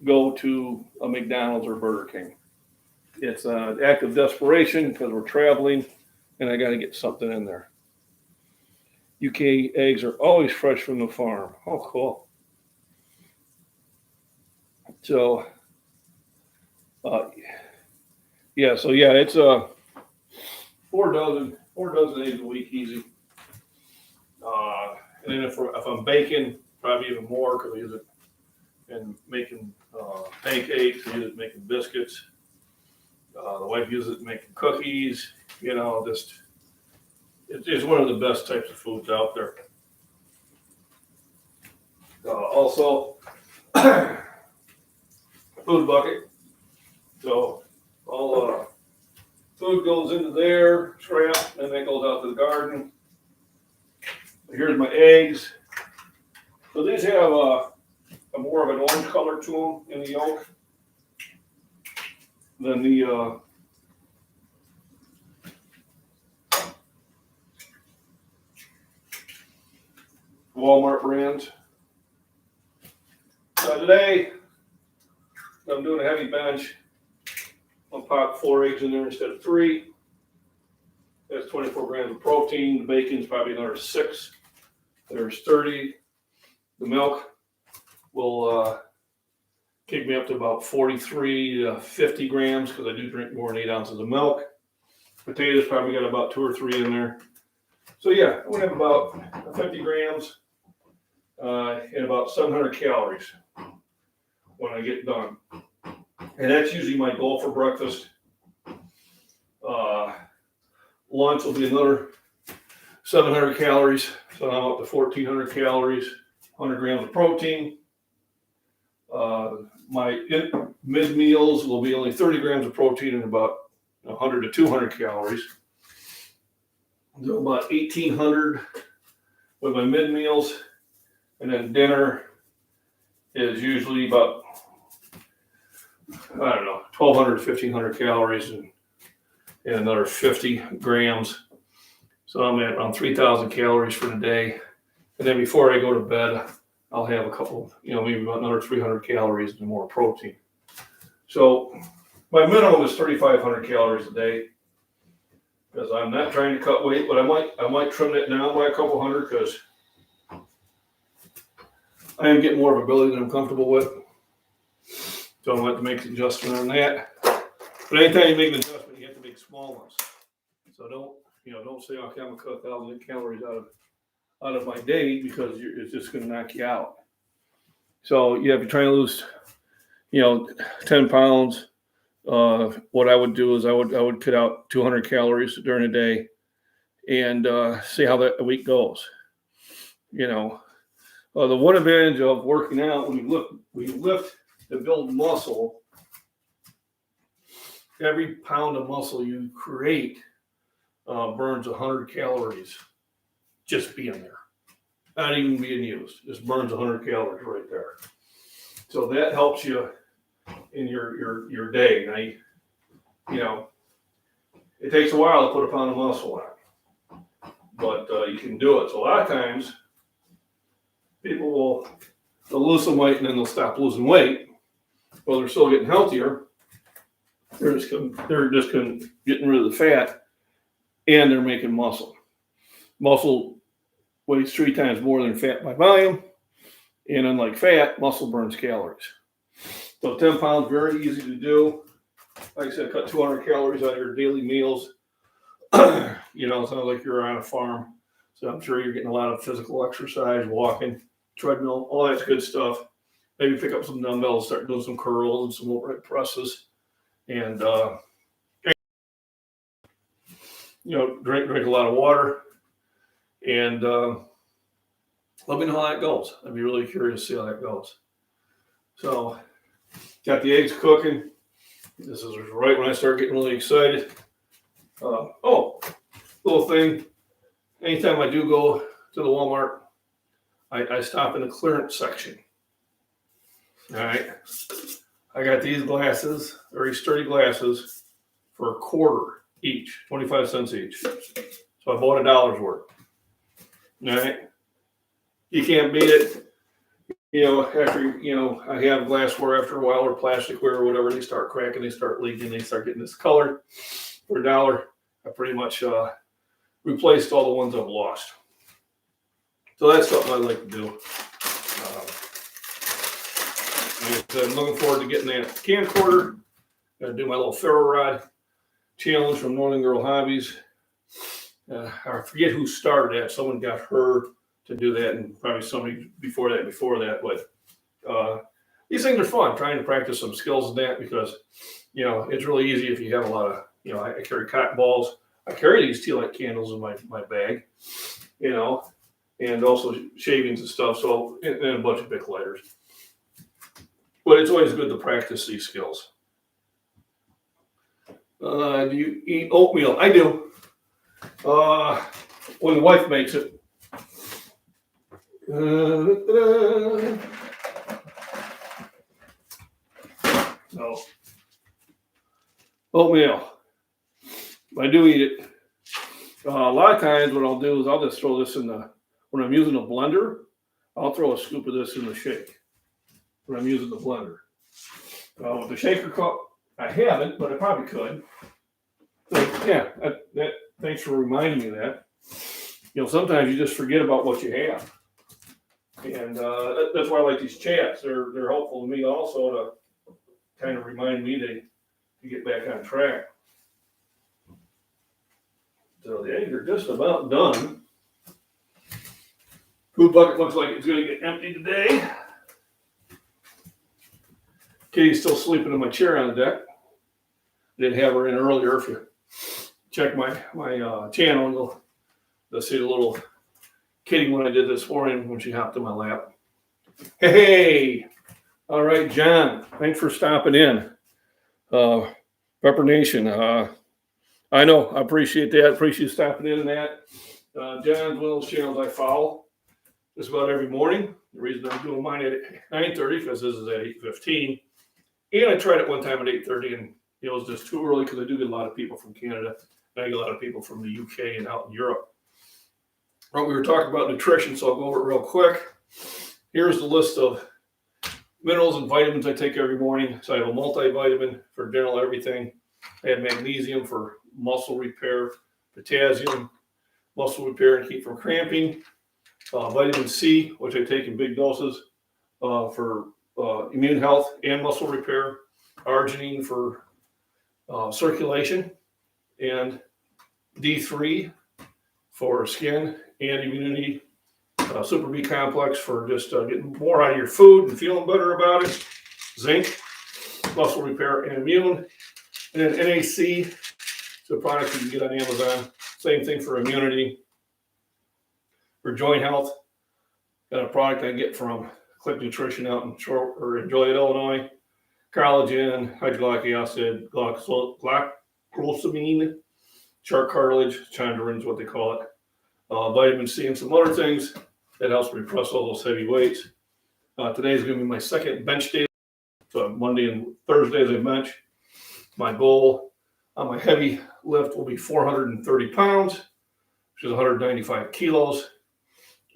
go to a McDonald's or Burger King. It's an act of desperation because we're traveling and I got to get something in there. UK eggs are always fresh from the farm. Oh, cool. So, it's 4 dozen eggs a week, easy. And then if I'm baking, probably even more because I use it in making pancakes, I use it in making biscuits. The wife uses it in making cookies. It's one of the best types of foods out there. Also, food bucket. So all food goes into there, scrap, and that goes out to the garden. Here's my eggs. So these have a more of an orange color to them in the yolk than the Walmart brands. So today, I'm doing a heavy bench. I'll pop 4 eggs in there instead of 3. That's 24 grams of protein. The bacon's probably another 6. There's 30. The milk will kick me up to about 43 to 50 grams because I do drink more than 8 ounces of milk. Potatoes probably got about 2 or 3 in there. So yeah, I'm gonna have about 50 grams and about 700 calories when I get done. And that's usually my goal for breakfast. Lunch will be another 700 calories. So I'm up to 1,400 calories, 100 grams of protein. My mid meals will be only 30 grams of protein and about 100 to 200 calories. So about 1,800 with my mid meals, and then dinner is usually about 1,200 to 1,500 calories, and and another 50 grams. So I'm at around 3,000 calories for the day. And then before I go to bed, I'll have a couple, maybe about another 300 calories and more protein. So my minimum is 3,500 calories a day, because I'm not trying to cut weight, but I might trim it down by a couple hundred, because I am getting more of a belly than I'm comfortable with. So I'm going to have to make an adjustment on that. But anytime you make an adjustment, you have to make small ones. So don't say, okay, I'm going to cut 1,000 calories out of my day, because it's just going to knock you out. So if you're trying to lose, 10 pounds, what I would do is I would cut out 200 calories during the day, and see how that week goes. The one advantage of working out, when you lift to build muscle, every pound of muscle you create burns 100 calories just being there, not even being used. Just burns 100 calories right there. So that helps you in your day. Now, it takes a while to put a pound of muscle on, but you can do it. So a lot of times, people they'll lose some weight and then they'll stop losing weight. Well, they're still getting healthier. They're just getting rid of the fat, and they're making muscle. Muscle weighs 3 times more than fat by volume, and unlike fat, muscle burns calories. So 10 pounds, very easy to do. Like I said, cut 200 calories out of your daily meals. It sounds like you're on a farm, so I'm sure you're getting a lot of physical exercise, walking, treadmill, all that good stuff. Maybe pick up some dumbbells, start doing some curls and some overhead presses, and drink a lot of water, and let me know how that goes. I'd be really curious to see how that goes. So, got the eggs cooking. This is right when I start getting really excited. Little thing. Anytime I do go to the Walmart, I stop in the clearance section. All right. I got these glasses, very sturdy glasses, for $0.25 each, 25 cents each. So I bought $1 worth. All right. You can't beat it. After, I have glassware after a while, or plasticware or whatever, they start cracking, they start leaking, they start getting this color. For $1, I pretty much replaced all the ones I've lost. So that's something I like to do. I'm looking forward to getting that camcorder. Gonna do my little Ferro Rod challenge from Northern Girl Hobbies. I forget who started that. Someone got her to do that, and probably somebody before that. But these things are fun, trying to practice some skills in that, because, it's really easy if you have a lot of, I carry cotton balls. I carry these tea light candles in my bag, and also shavings and stuff. So, and a bunch of Bic lighters. But it's always good to practice these skills. Do you eat oatmeal? I do. When the wife makes it. So, oatmeal. I do eat it. A lot of times what I'll do is I'll just throw this when I'm using a blender, I'll throw a scoop of this in the shake when I'm using the blender. With the shaker cup, I haven't, but I probably could. So, yeah, thanks for reminding me of that. Sometimes you just forget about what you have. And that's why I like these chats. They're helpful to me also to kind of remind me to get back on track. So the eggs are just about done. Food bucket looks like it's going to get empty today. Katie's still sleeping in my chair on the deck. Didn't have her in earlier. If you check my channel, you'll see the little kitty one I did this morning when she hopped in my lap. Hey! All right, John. Thanks for stopping in. Pepper Nation. I know. I appreciate that. I appreciate you stopping in and that. John's one of those channels I follow just about every morning. The reason I'm doing mine at 9:30 because this is at 8:15. And I tried it one time at 8:30 and it was just too early because I do get a lot of people from Canada and I get a lot of people from the UK and out in Europe. Well, we were talking about nutrition, so I'll go over it real quick. Here's the list of minerals and vitamins I take every morning. So I have a multivitamin for general everything. I have magnesium for muscle repair, potassium, muscle repair and keep from cramping, vitamin C, which I take in big doses for immune health and muscle repair, arginine for circulation, and D3 for skin and immunity, Super B complex for just getting more out of your food and feeling better about it, zinc, muscle repair and immune, and then NAC, it's a product you can get on Amazon. Same thing for immunity, for joint health. Got a product I get from Click Nutrition out in Joliet, Illinois. Collagen, hydrochloric acid, glucosamine, shark cartilage, chandrin is what they call it. Vitamin C and some other things that helps me press all those heavy weights. Today is going to be my second bench day. So Monday and Thursdays I bench. My goal on my heavy lift will be 430 pounds, which is 195 kilos.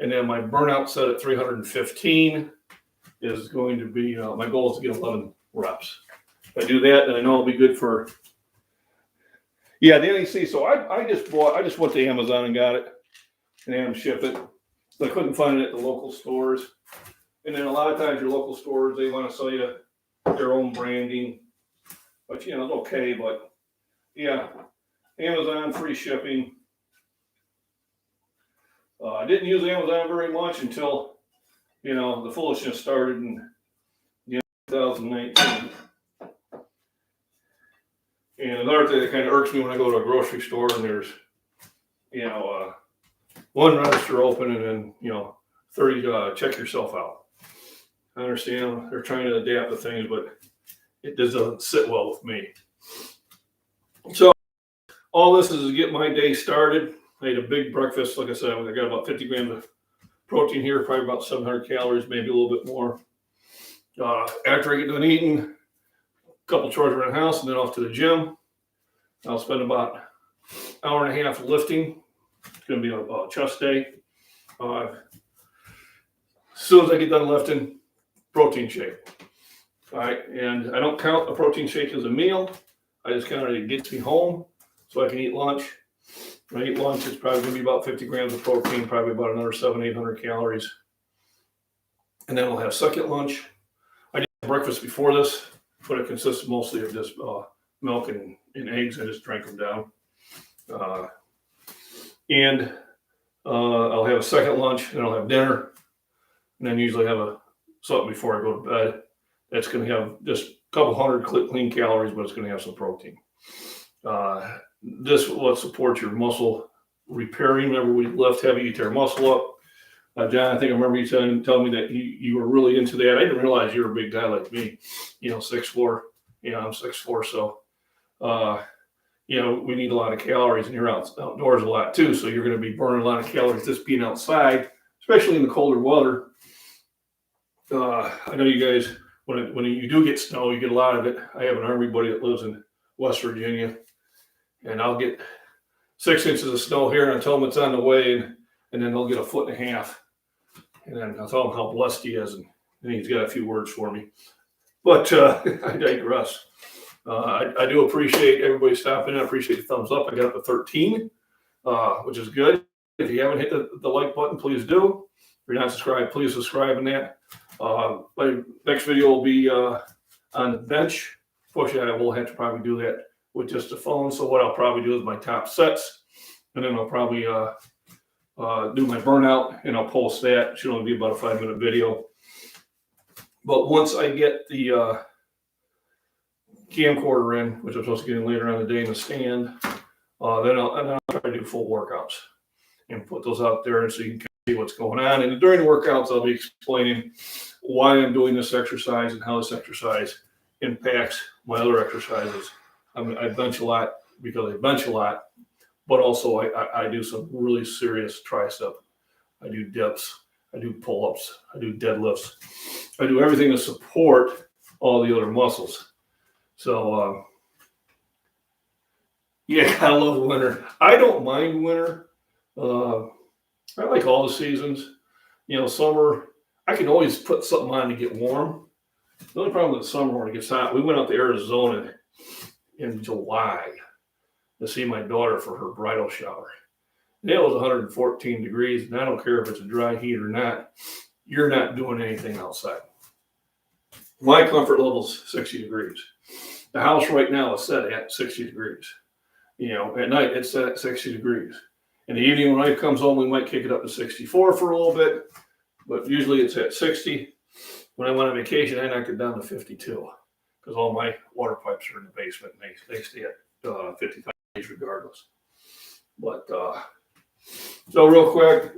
And then my burnout set at 315 is going to be, my goal is to get 11 reps. If I do that, then I know I'll be good for, the NAC. So I just went to Amazon and got it and had them ship it. I couldn't find it at the local stores. And then a lot of times your local stores, they want to sell you their own branding, but it's okay. But yeah, Amazon free shipping. I didn't use Amazon very much until, the foolishness started in 2019. And another thing that kind of irks me when I go to a grocery store and there's, one register open and then, 30, check yourself out. I understand they're trying to adapt to things, but it just doesn't sit well with me. So all this is to get my day started. I ate a big breakfast. Like I said, I got about 50 grams of protein here, probably about 700 calories, maybe a little bit more. After I get done eating, a couple chores around the house and then off to the gym. I'll spend about an hour and a half lifting. It's going to be a chest day. As soon as I get done lifting, protein shake. All right, and I don't count a protein shake as a meal. I just count it gets me home so I can eat lunch. When I eat lunch, it's probably going to be about 50 grams of protein, probably about another 700-800 calories. And then we'll have second lunch. I did breakfast before this, but it consists mostly of just milk and eggs. I just drank them down. And I'll have a second lunch, and I'll have dinner, and then usually have something before I go to bed. That's going to have just a couple hundred clean calories, but it's going to have some protein. This will support your muscle repairing. Remember, we lift heavy, you tear muscle up. John, I think I remember you telling me that you were really into that. I didn't realize you were a big guy like me, 6'4". I'm 6'4", so we need a lot of calories, and you're outdoors a lot too, so you're going to be burning a lot of calories just being outside, especially in the colder weather. I know you guys, when you do get snow, you get a lot of it. I have an Army buddy that lives in West Virginia, and I'll get 6 inches of snow here, and I tell him it's on the way, and then they'll get a foot and a half. And then I'll tell him how blessed he is, and he's got a few words for me. But I digress. I do appreciate everybody stopping in. I appreciate the thumbs up. I got up to 13, which is good. If you haven't hit the like button, please do. If you're not subscribed, please subscribe in that. My next video will be on the bench. Unfortunately, I will have to probably do that with just the phone. So what I'll probably do is my top sets, and then I'll probably do my burnout, and I'll post that. It should only be about a 5-minute video. But once I get the camcorder in, which I'm supposed to get in later on the day in the stand, then I'll try to do full workouts and put those out there, and so you can see what's going on. And during the workouts, I'll be explaining why I'm doing this exercise and how this exercise impacts my other exercises. I bench a lot because I bench a lot, but also I do some really serious tricep. I do dips, I do pull-ups, I do deadlifts. I do everything to support all the other muscles. So Yeah, I love winter. I don't mind winter. Uh, I like all the seasons. Summer, I can always put something on to get warm. The only problem with summer when it gets hot, we went out to Arizona in July to see my daughter for her bridal shower. And it was 114 degrees, and I don't care if it's a dry heat or not. You're not doing anything outside. My comfort level is 60 degrees. The house right now is set at 60 degrees. At night it's set at 60 degrees. In the evening when wife comes home, we might kick it up to 64 for a little bit, but usually it's at 60. When I went on vacation, I knocked it down to 52 because all my water pipes are in the basement and they stay at 55 degrees regardless. But so real quick,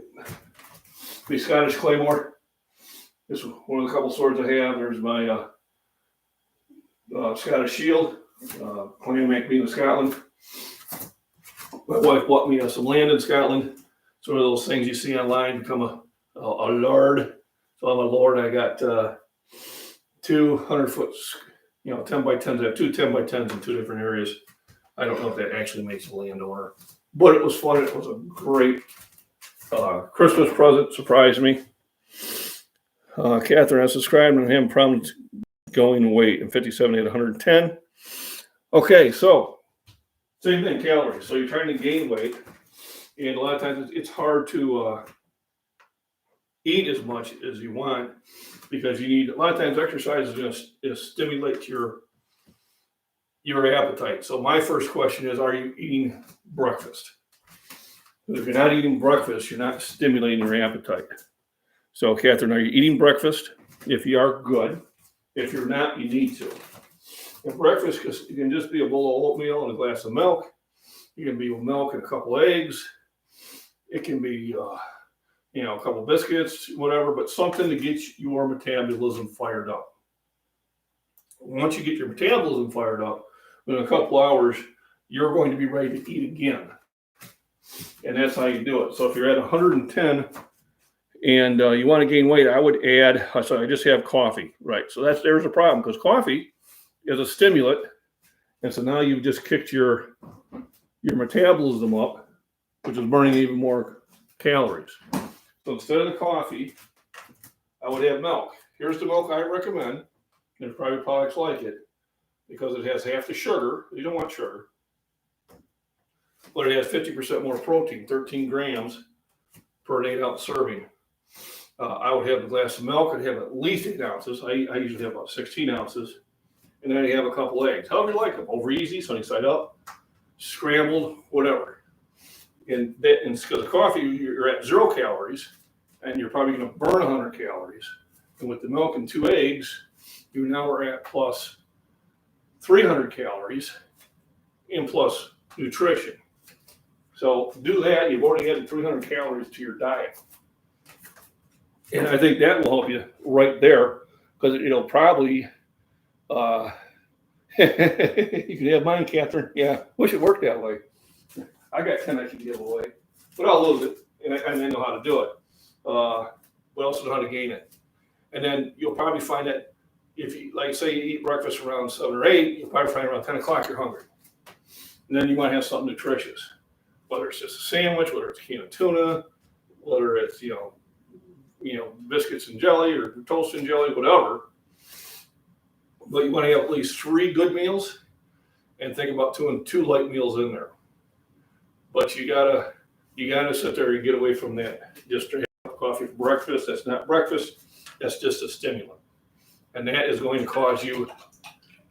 the Scottish Claymore. This is one of the couple swords I have. There's my Scottish Shield, Claymore being in Scotland. My wife bought me some land in Scotland. It's one of those things you see online, become a lord. So I'm a lord. I got 200 foot, 10 by 10s. I have two 10 by 10s in two different areas. I don't know if that actually makes a landowner, but it was fun. It was a great Christmas present. Surprised me. Catherine, I subscribed and him promised going weight in 57 at 110. Okay, so same thing, calories. So you're trying to gain weight, and a lot of times it's hard to eat as much as you want because you need. A lot of times exercise is going to stimulate your appetite. So my first question is, are you eating breakfast? If you're not eating breakfast, you're not stimulating your appetite. So, Catherine, are you eating breakfast? If you are, good. If you're not, you need to. And breakfast can just be a bowl of oatmeal and a glass of milk. It can be with milk and a couple eggs. It can be, a couple of biscuits, whatever, but something to get your metabolism fired up. Once you get your metabolism fired up, within a couple hours, you're going to be ready to eat again. And that's how you do it. So if you're at 110 and you want to gain weight, I would add, so I just have coffee, right? So there's a problem because coffee is a stimulant. And so now you've just kicked your metabolism up, which is burning even more calories. So instead of the coffee, I would have milk. Here's the milk I recommend. There's probably products like it because it has half the sugar. You don't want sugar. But it has 50% more protein, 13 grams per 8-ounce serving. I would have a glass of milk. I'd have at least 8 ounces. I usually have about 16 ounces. And then I have a couple eggs. However you like them. Over easy, sunny side up, scrambled, whatever. And because of coffee, you're at 0 calories, and you're probably going to burn 100 calories. And with the milk and 2 eggs, you now are at plus 300 calories and plus nutrition. So do that. You've already added 300 calories to your diet. And I think that will help you right there because it'll probably, you can have mine, Catherine. Yeah, wish it worked that way. I got 10 I can give away, but I'll lose it, and I know how to do it. But also know how to gain it. And then you'll probably find that if you, like, say you eat breakfast around 7 or 8, you'll probably find around 10 o'clock you're hungry. And then you might have something nutritious, whether it's just a sandwich, whether it's a can of tuna, whether it's, biscuits and jelly or toast and jelly, whatever. But you want to have at least 3 good meals and think about doing 2 light meals in there. But you gotta sit there and get away from that. Just to have coffee for breakfast, that's not breakfast, that's just a stimulant. And that is going to cause you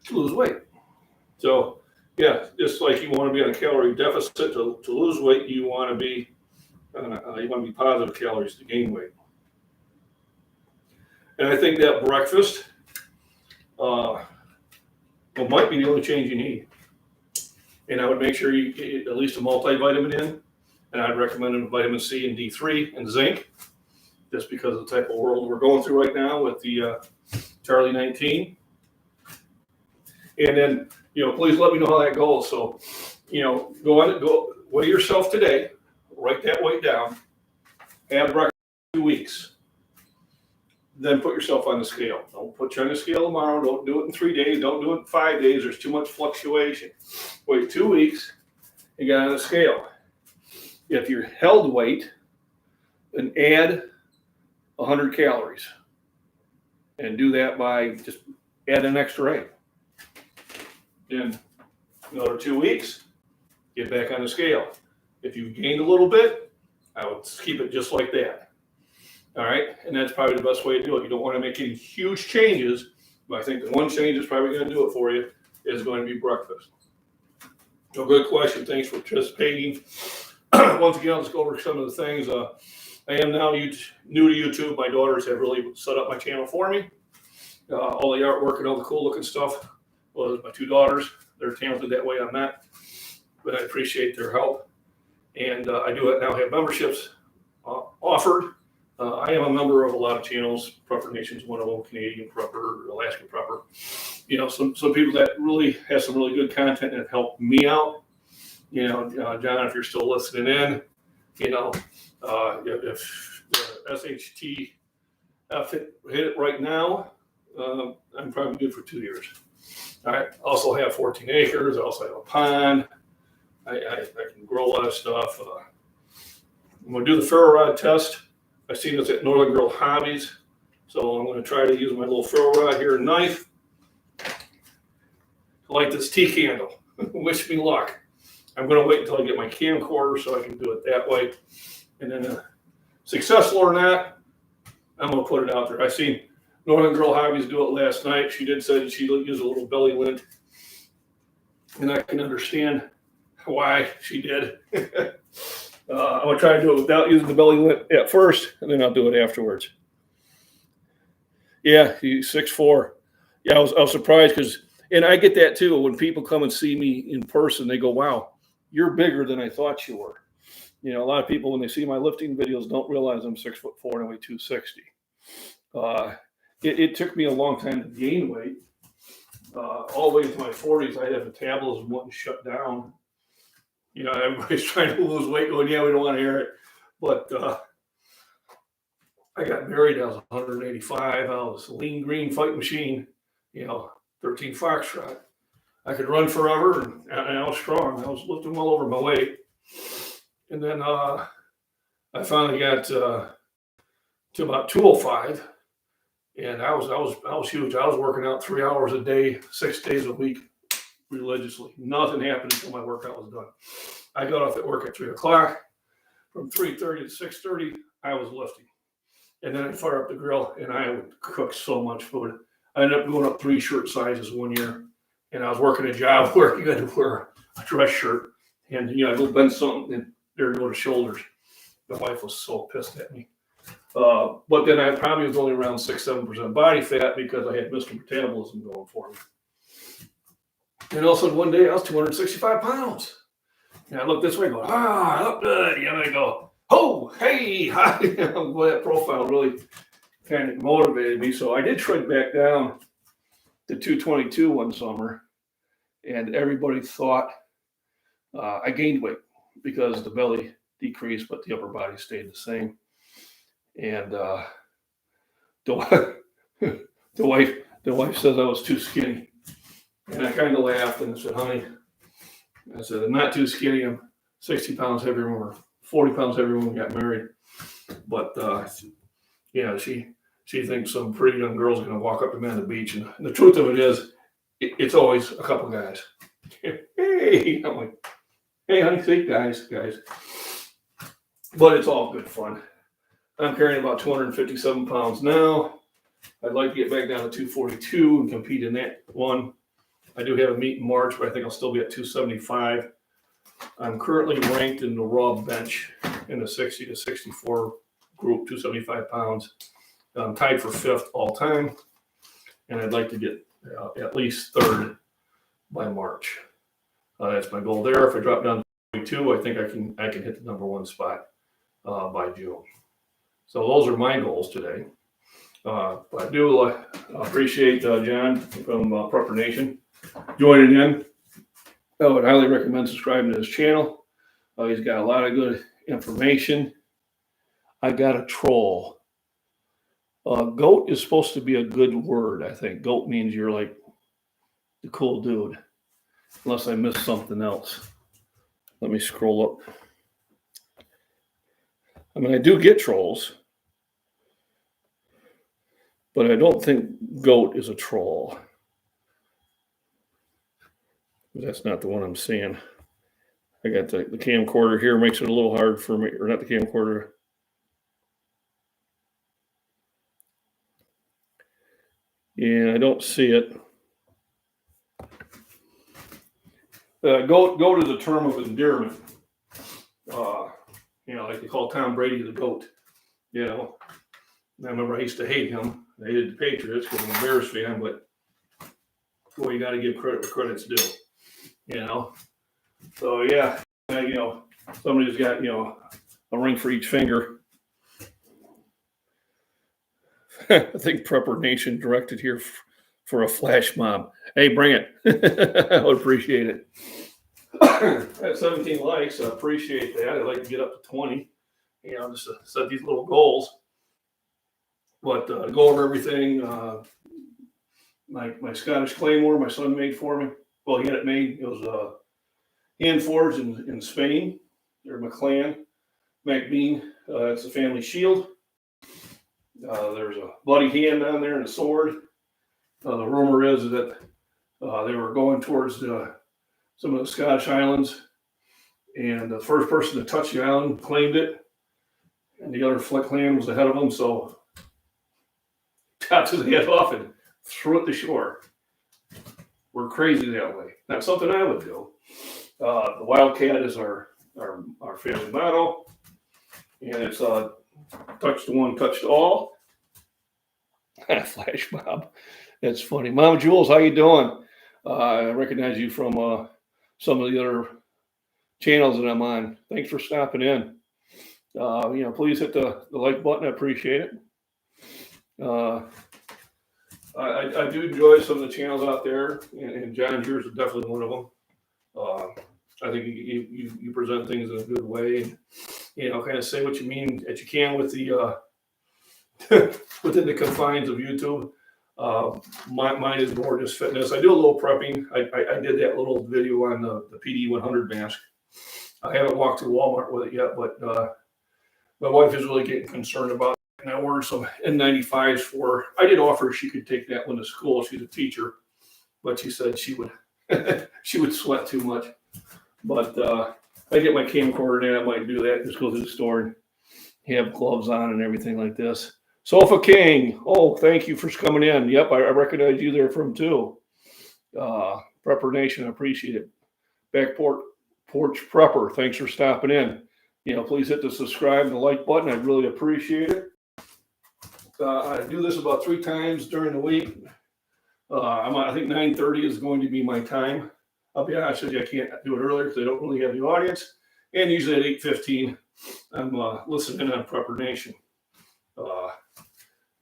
to lose weight. So yeah, just like you want to be on a calorie deficit to lose weight, you want to be positive calories to gain weight. And I think that breakfast might be the only change you need. And I would make sure you get at least a multivitamin in. And I'd recommend vitamin C and D3 and zinc, just because of the type of world we're going through right now with the Charlie 19. And then, please let me know how that goes. So, go weigh yourself today, write that weight down, have breakfast for 2 weeks. Then put yourself on the scale. Don't put you on the scale tomorrow. Don't do it in 3 days. Don't do it in 5 days. There's too much fluctuation. Wait 2 weeks. and got on the scale. If you're held weight, then add 100 calories. And do that by just add an extra egg. Then another 2 weeks, get back on the scale. If you've gained a little bit, I would keep it just like that. All right, and that's probably the best way to do it. You don't want to make any huge changes, but I think the one change that's probably going to do it for you is going to be breakfast. So good question. Thanks for participating. Once again, let's go over some of the things. I am now new to YouTube. My daughters have really set up my channel for me. All the artwork and all the cool looking stuff was my two daughters. They're talented that way. I'm not, but I appreciate their help. And I do now have memberships offered. I am a member of a lot of channels. Prepper Nation's one of them, Canadian Prepper, Alaska Prepper. You know, some people that really have some really good content that help me out. You know, John, if you're still listening in, you know, if the SHTF hit it right now, I'm probably good for 2 years. I also have 14 acres. I also have a pond. I can grow a lot of stuff. I'm going to do the Ferro Rod Test. I seen this at Northern Girl Hobbies. So I'm going to try to use my little ferro rod here and knife to light this tea candle. Wish me luck. I'm going to wait until I get my camcorder so I can do it that way. And then successful or not, I'm going to put it out there. I seen Northern Girl Hobbies do it last night. She did say she used a little belly lint. And I can understand why she did. I'm going to try to do it without using the belly lint at first, and then I'll do it afterwards. Yeah, he's 6'4". Yeah, I was surprised because, and I get that too. When people come and see me in person, they go, wow, you're bigger than I thought you were. You know, a lot of people, when they see my lifting videos, don't realize I'm 6'4" and I weigh 260. It took me a long time to gain weight. All the way into my 40s, I had metabolism wouldn't shut down. You know, everybody's trying to lose weight going, yeah, we don't want to hear it. But I got married. I was 185. I was a lean green fight machine, you know, 13 Foxtrot. I could run forever, and I was strong. I was lifting well over my weight. And then I finally got to about 205, and I was huge. I was working out 3 hours a day, 6 days a week, religiously. Nothing happened until my workout was done. I got off at work at 3 o'clock. From 3:30 to 6:30, I was lifting. And then I'd fire up the grill, and I would cook so much food. I ended up going up 3 shirt sizes one year, and I was working a job where you had to wear a dress shirt. And, you know, I'd go bend something, and there'd go to shoulders. My wife was so pissed at me. But then I probably was only around 6-7% body fat because I had Mr. Metabolism going for me. And all of a sudden, one day, I was 265 pounds. And I look this way, going, I look good. And I go, oh, hey, hi. Boy, that profile really kind of motivated me. So I did shrink back down to 222 one summer. And everybody thought I gained weight because the belly decreased, but the upper body stayed the same. And the wife says I was too skinny. And I kind of laughed and I said, honey, I said, I'm not too skinny. I'm 60 pounds heavier when we're 40 pounds heavier when we got married. But, yeah, she thinks some pretty young girl's going to walk up to me on the beach. And the truth of it is, it's always a couple guys. Hey, I'm like, hey, honey, see, guys. But it's all good fun. I'm carrying about 257 pounds now. I'd like to get back down to 242 and compete in that one. I do have a meet in March, but I think I'll still be at 275. I'm currently ranked in the raw bench in the 60 to 64 group, 275 pounds. I'm tied for 5th all time, and I'd like to get at least 3rd by March. That's my goal there. If I drop down to 42, I think I can hit the number 1 spot by June. So those are my goals today. But I do appreciate John from Prepper Nation joining in. I would highly recommend subscribing to his channel. He's got a lot of good information. I got a troll. Goat is supposed to be a good word, I think. Goat means you're like the cool dude, unless I missed something else. Let me scroll up. I mean, I do get trolls, but I don't think goat is a troll. That's not the one I'm seeing. I got the camcorder here, makes it a little hard for me, or not the camcorder. Yeah, I don't see it. Goat is a term of endearment. Like they call Tom Brady the goat. I remember I used to hate him. I hated the Patriots because I'm a Bears fan, but boy, you got to give credit where credit's due. So yeah, somebody's got a ring for each finger. I think Prepper Nation directed here for a flash mob. Hey, bring it. I would appreciate it. At 17 likes, I appreciate that. I'd like to get up to 20. Just to set these little goals. But go over everything. My Scottish Claymore, my son made for me. Well, he had it made. It was hand forged in Spain. They're McClan, MacBean. It's a family shield. There's a bloody hand on there and a sword. The rumor is that they were going towards some of the Scottish Highlands, and the first person to touch the island claimed it, and the other flick hand was ahead of them, so chopped his head off and threw it to shore. We're crazy that way. Not something I would do. The Wildcat is our family motto, and it's touch the one, touch all. Flash mob. That's funny. Mama Jules, how you doing? I recognize you from some of the other channels that I'm on. Thanks for stopping in. Please hit the like button. I appreciate it. I do enjoy some of the channels out there, and John, yours is definitely one of them. I think you present things in a good way, and kind of say what you mean that you can with the within the confines of YouTube. Mine is more just fitness. I do a little prepping. I did that little video on the PD 100 mask. I haven't walked to Walmart with it yet, but my wife is really getting concerned about it. And I ordered some N95s for. I did offer she could take that one to school. She's a teacher, but she said she would she would sweat too much. But I get my camcorder in. I might do that. Just go to the store and have gloves on and everything like this. Sofa King. Oh, thank you for coming in. Yep, I recognize you there from too. Prepper Nation, I appreciate it. Back Porch Prepper, thanks for stopping in. Please hit the subscribe and the like button. I'd really appreciate it. I do this about 3 times during the week. I think 9:30 is going to be my time. I'll be honest with you, I can't do it earlier because I don't really have the audience. And usually at 8:15, I'm listening on Prepper Nation.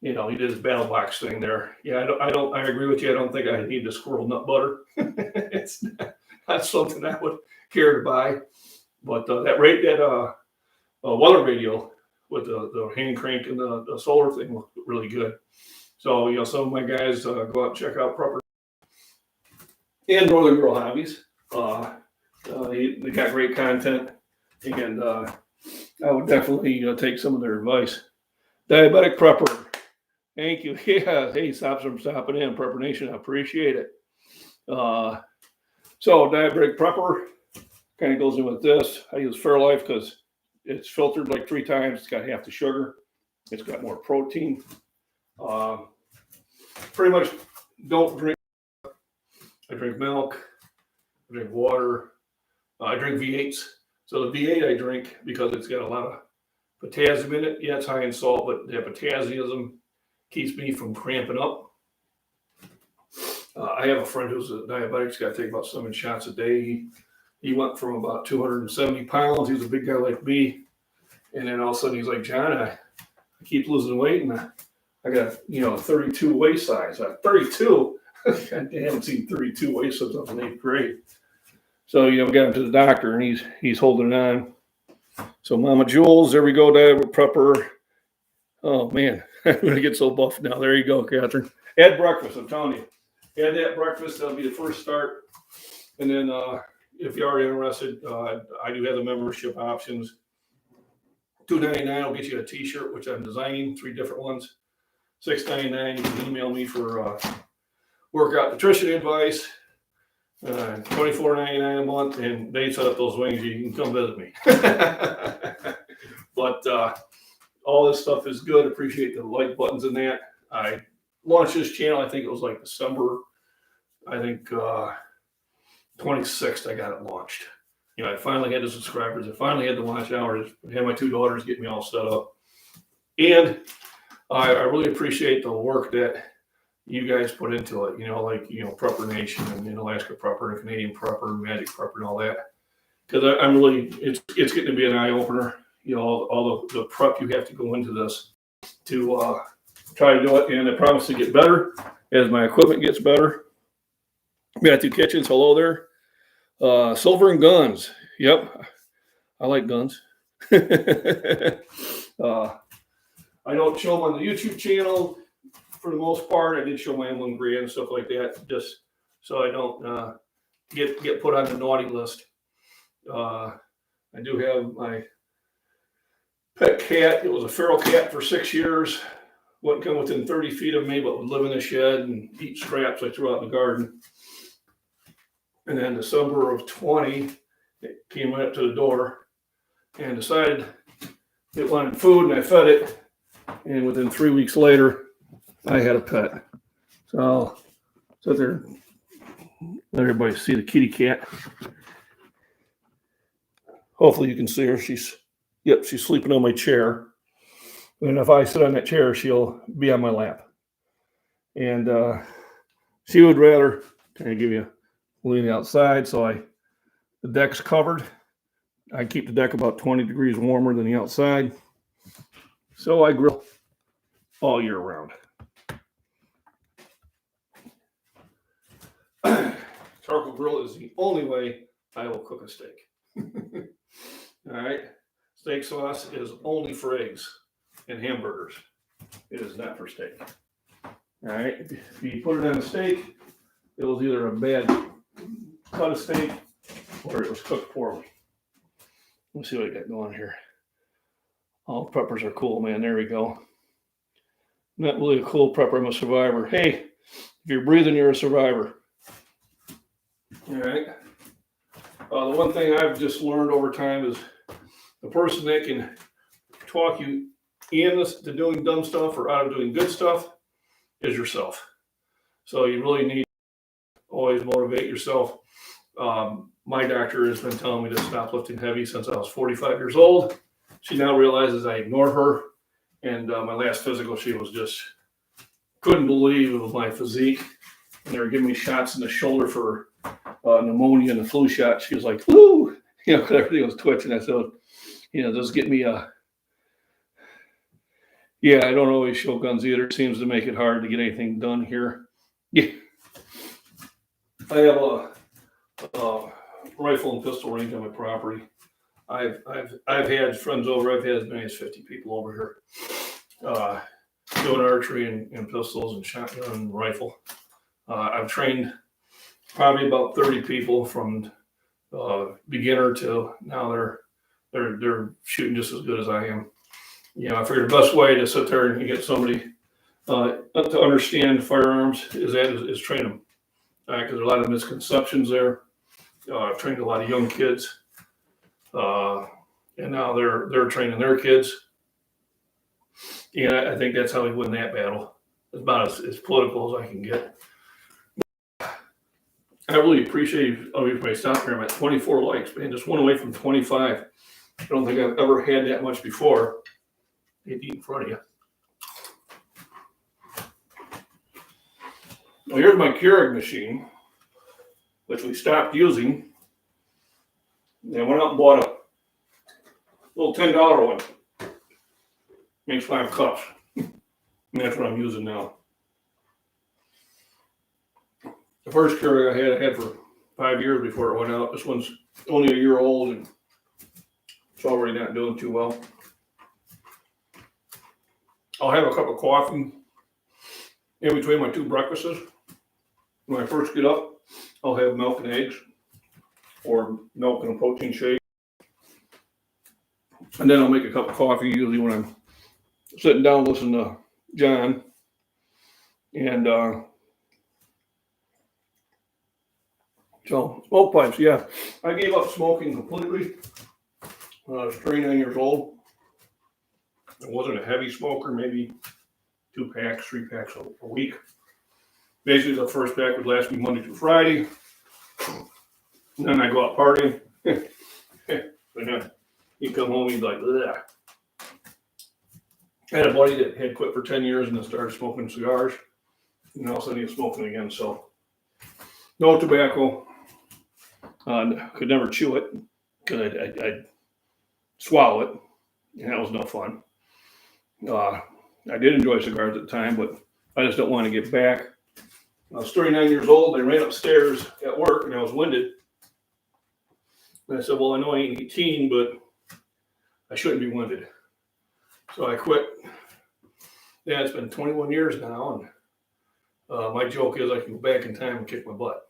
He did his battle box thing there. Yeah, I agree with you. I don't think I need the squirrel nut butter. It's not something I would care to buy. But that weather radio with the hand crank and the solar thing looked really good. So, some of my guys go out and check out Prepper and Northern Girl Hobbies. They got great content, and I would definitely take some of their advice. Diabetic Prepper, thank you. Yeah, hey, stops from stopping in. Prepper Nation, I appreciate it. So, Diabetic Prepper kind of goes in with this. I use Fairlife because it's filtered like 3 times. It's got half the sugar. It's got more protein. Pretty much don't drink. I drink milk. I drink water. I drink V8s. So the V8 I drink because it's got a lot of potassium in it. Yeah, it's high in salt, but the potassium keeps me from cramping up. I have a friend who's a diabetic. He's got to take about 7 shots a day. He went from about 270 pounds. He was a big guy like me. And then all of a sudden he's like, John, I keep losing weight, and I got 32 waist size. 32? God damn, I haven't seen 32 waist since I was in 8th grade. So, we got him to the doctor, and he's holding on. So, Mama Jules, there we go, Diabetic Prepper. Oh, man, I'm going to get so buff now. There you go, Catherine. Add breakfast, I'm telling you. Add that breakfast. That'll be the first start. And then, if you are interested, I do have the membership options. $2.99 will get you a T-shirt, which I'm designing, 3 different ones. $6.99, you can email me for workout nutrition advice. $24.99 a month, and they set up those wings. You can come visit me. But all this stuff is good. Appreciate the like buttons in that. I launched this channel, I think it was like December, 26th, I got it launched. I finally had the subscribers. I finally had the watch hours. I had my 2 daughters get me all set up. And I really appreciate the work that you guys put into it, Prepper Nation and Alaska Prepper and Canadian Prepper and Magic Prepper and all that. Because I'm really, it's getting to be an eye opener, all the prep you have to go into this to try to do it. And I promise to get better as my equipment gets better. Matthew Kitchens, hello there. Silver and Guns. Yep. I like guns. I don't show them on the YouTube channel for the most part. I did show my M1 Gray and stuff like that, just so I don't get put on the naughty list. I do have my pet cat. It was a feral cat for 6 years. Wouldn't come within 30 feet of me, but would live in the shed and eat scraps I threw out in the garden. And then December of 20, it came right up to the door and decided it wanted food, and I fed it. And within 3 weeks later, I had a pet. So I'll sit there, let everybody see the kitty cat. Hopefully you can see her. She's sleeping on my chair. And if I sit on that chair, she'll be on my lap. And she would rather kind of give you lean outside. So the deck's covered. I keep the deck about 20 degrees warmer than the outside. So I grill all year round. Charcoal grill is the only way I will cook a steak. All right. Steak sauce is only for eggs and hamburgers. It is not for steak. All right. If you put it on a steak, it was either a bad cut of steak or it was cooked poorly. Let's see what I got going here. All preppers are cool, man. There we go. Not really a cool prepper. I'm a survivor. Hey, if you're breathing, you're a survivor. All right. The one thing I've just learned over time is the person that can talk you into doing dumb stuff or out of doing good stuff is yourself. So you really need to always motivate yourself. My doctor has been telling me to stop lifting heavy since I was 45 years old. She now realizes I ignored her. And my last physical, she was just couldn't believe it was my physique. And they were giving me shots in the shoulder for pneumonia and the flu shot. She was like, woo, because everything was twitching. I said, just get me I don't always show guns either. It seems to make it hard to get anything done here. Yeah. I have a rifle and pistol range on my property. I've had friends over. I've had as many as 50 people over here doing archery and pistols and shotgun and rifle. I've trained probably about 30 people from beginner to now they're shooting just as good as I am. I figured the best way to sit there and get somebody to understand firearms is train them. Because there's a lot of misconceptions there. I've trained a lot of young kids. And now they're training their kids. And I think that's how we win that battle. It's about as political as I can get. I really appreciate everybody stopping here. I'm at 24 likes, man. Just one away from 25. I don't think I've ever had that much before. They'd eat in front of you. Well, here's my Keurig machine, which we stopped using. And I went out and bought a little $10 one. Makes 5 cups. And that's what I'm using now. The first Keurig I had for 5 years before it went out. This one's only a year old and it's already not doing too well. I'll have a cup of coffee in between my 2 breakfasts. When I first get up, I'll have milk and eggs. or milk and a protein shake. And then I'll make a cup of coffee usually when I'm sitting down listening to John. And so smoke pipes, yeah. I gave up smoking completely when I was 39 years old. I wasn't a heavy smoker, maybe 2 packs, 3 packs a week. Basically, the first pack would last me Monday through Friday. And then I go out partying. And then he'd come home, he'd like, ugh. I had a buddy that had quit for 10 years and then started smoking cigars. And all of a sudden he was smoking again. So no tobacco. Could never chew it because I'd swallow it. And that was no fun. I did enjoy cigars at the time, but I just don't want to get back. I was 39 years old. I ran upstairs at work and I was winded. And I said, well, I know I ain't 18, but I shouldn't be winded. So I quit. Yeah, it's been 21 years now. And my joke is I can go back in time and kick my butt.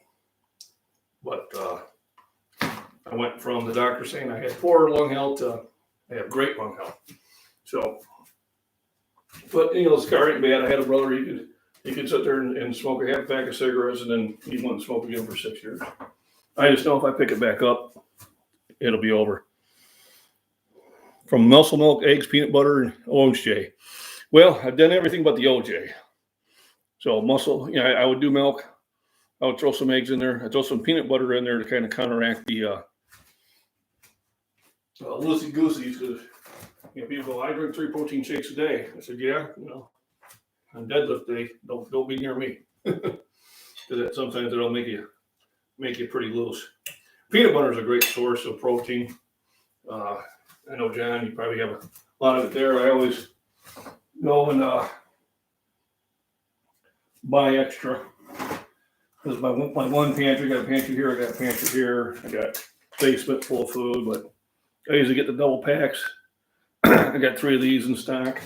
But I went from the doctor saying I had poor lung health to I have great lung health. So, but the cigar ain't bad. I had a brother, he could sit there and smoke a half pack of cigarettes and then he wouldn't smoke again for 6 years. I just know if I pick it back up, it'll be over. From muscle milk, eggs, peanut butter, and OJ. Well, I've done everything but the OJ. So muscle, I would do milk. I would throw some eggs in there. I'd throw some peanut butter in there to kind of counteract the loosey-gooseys because people go, I drink 3 protein shakes a day. I said, yeah, on deadlift day, don't be near me. Because sometimes it'll make you pretty loose. Peanut butter is a great source of protein. I know, John, you probably have a lot of it there. I always go and buy extra. Because my one pantry, I got a pantry here, I got a pantry here, I got a basement full of food, but I usually get the double packs. I got 3 of these in stock.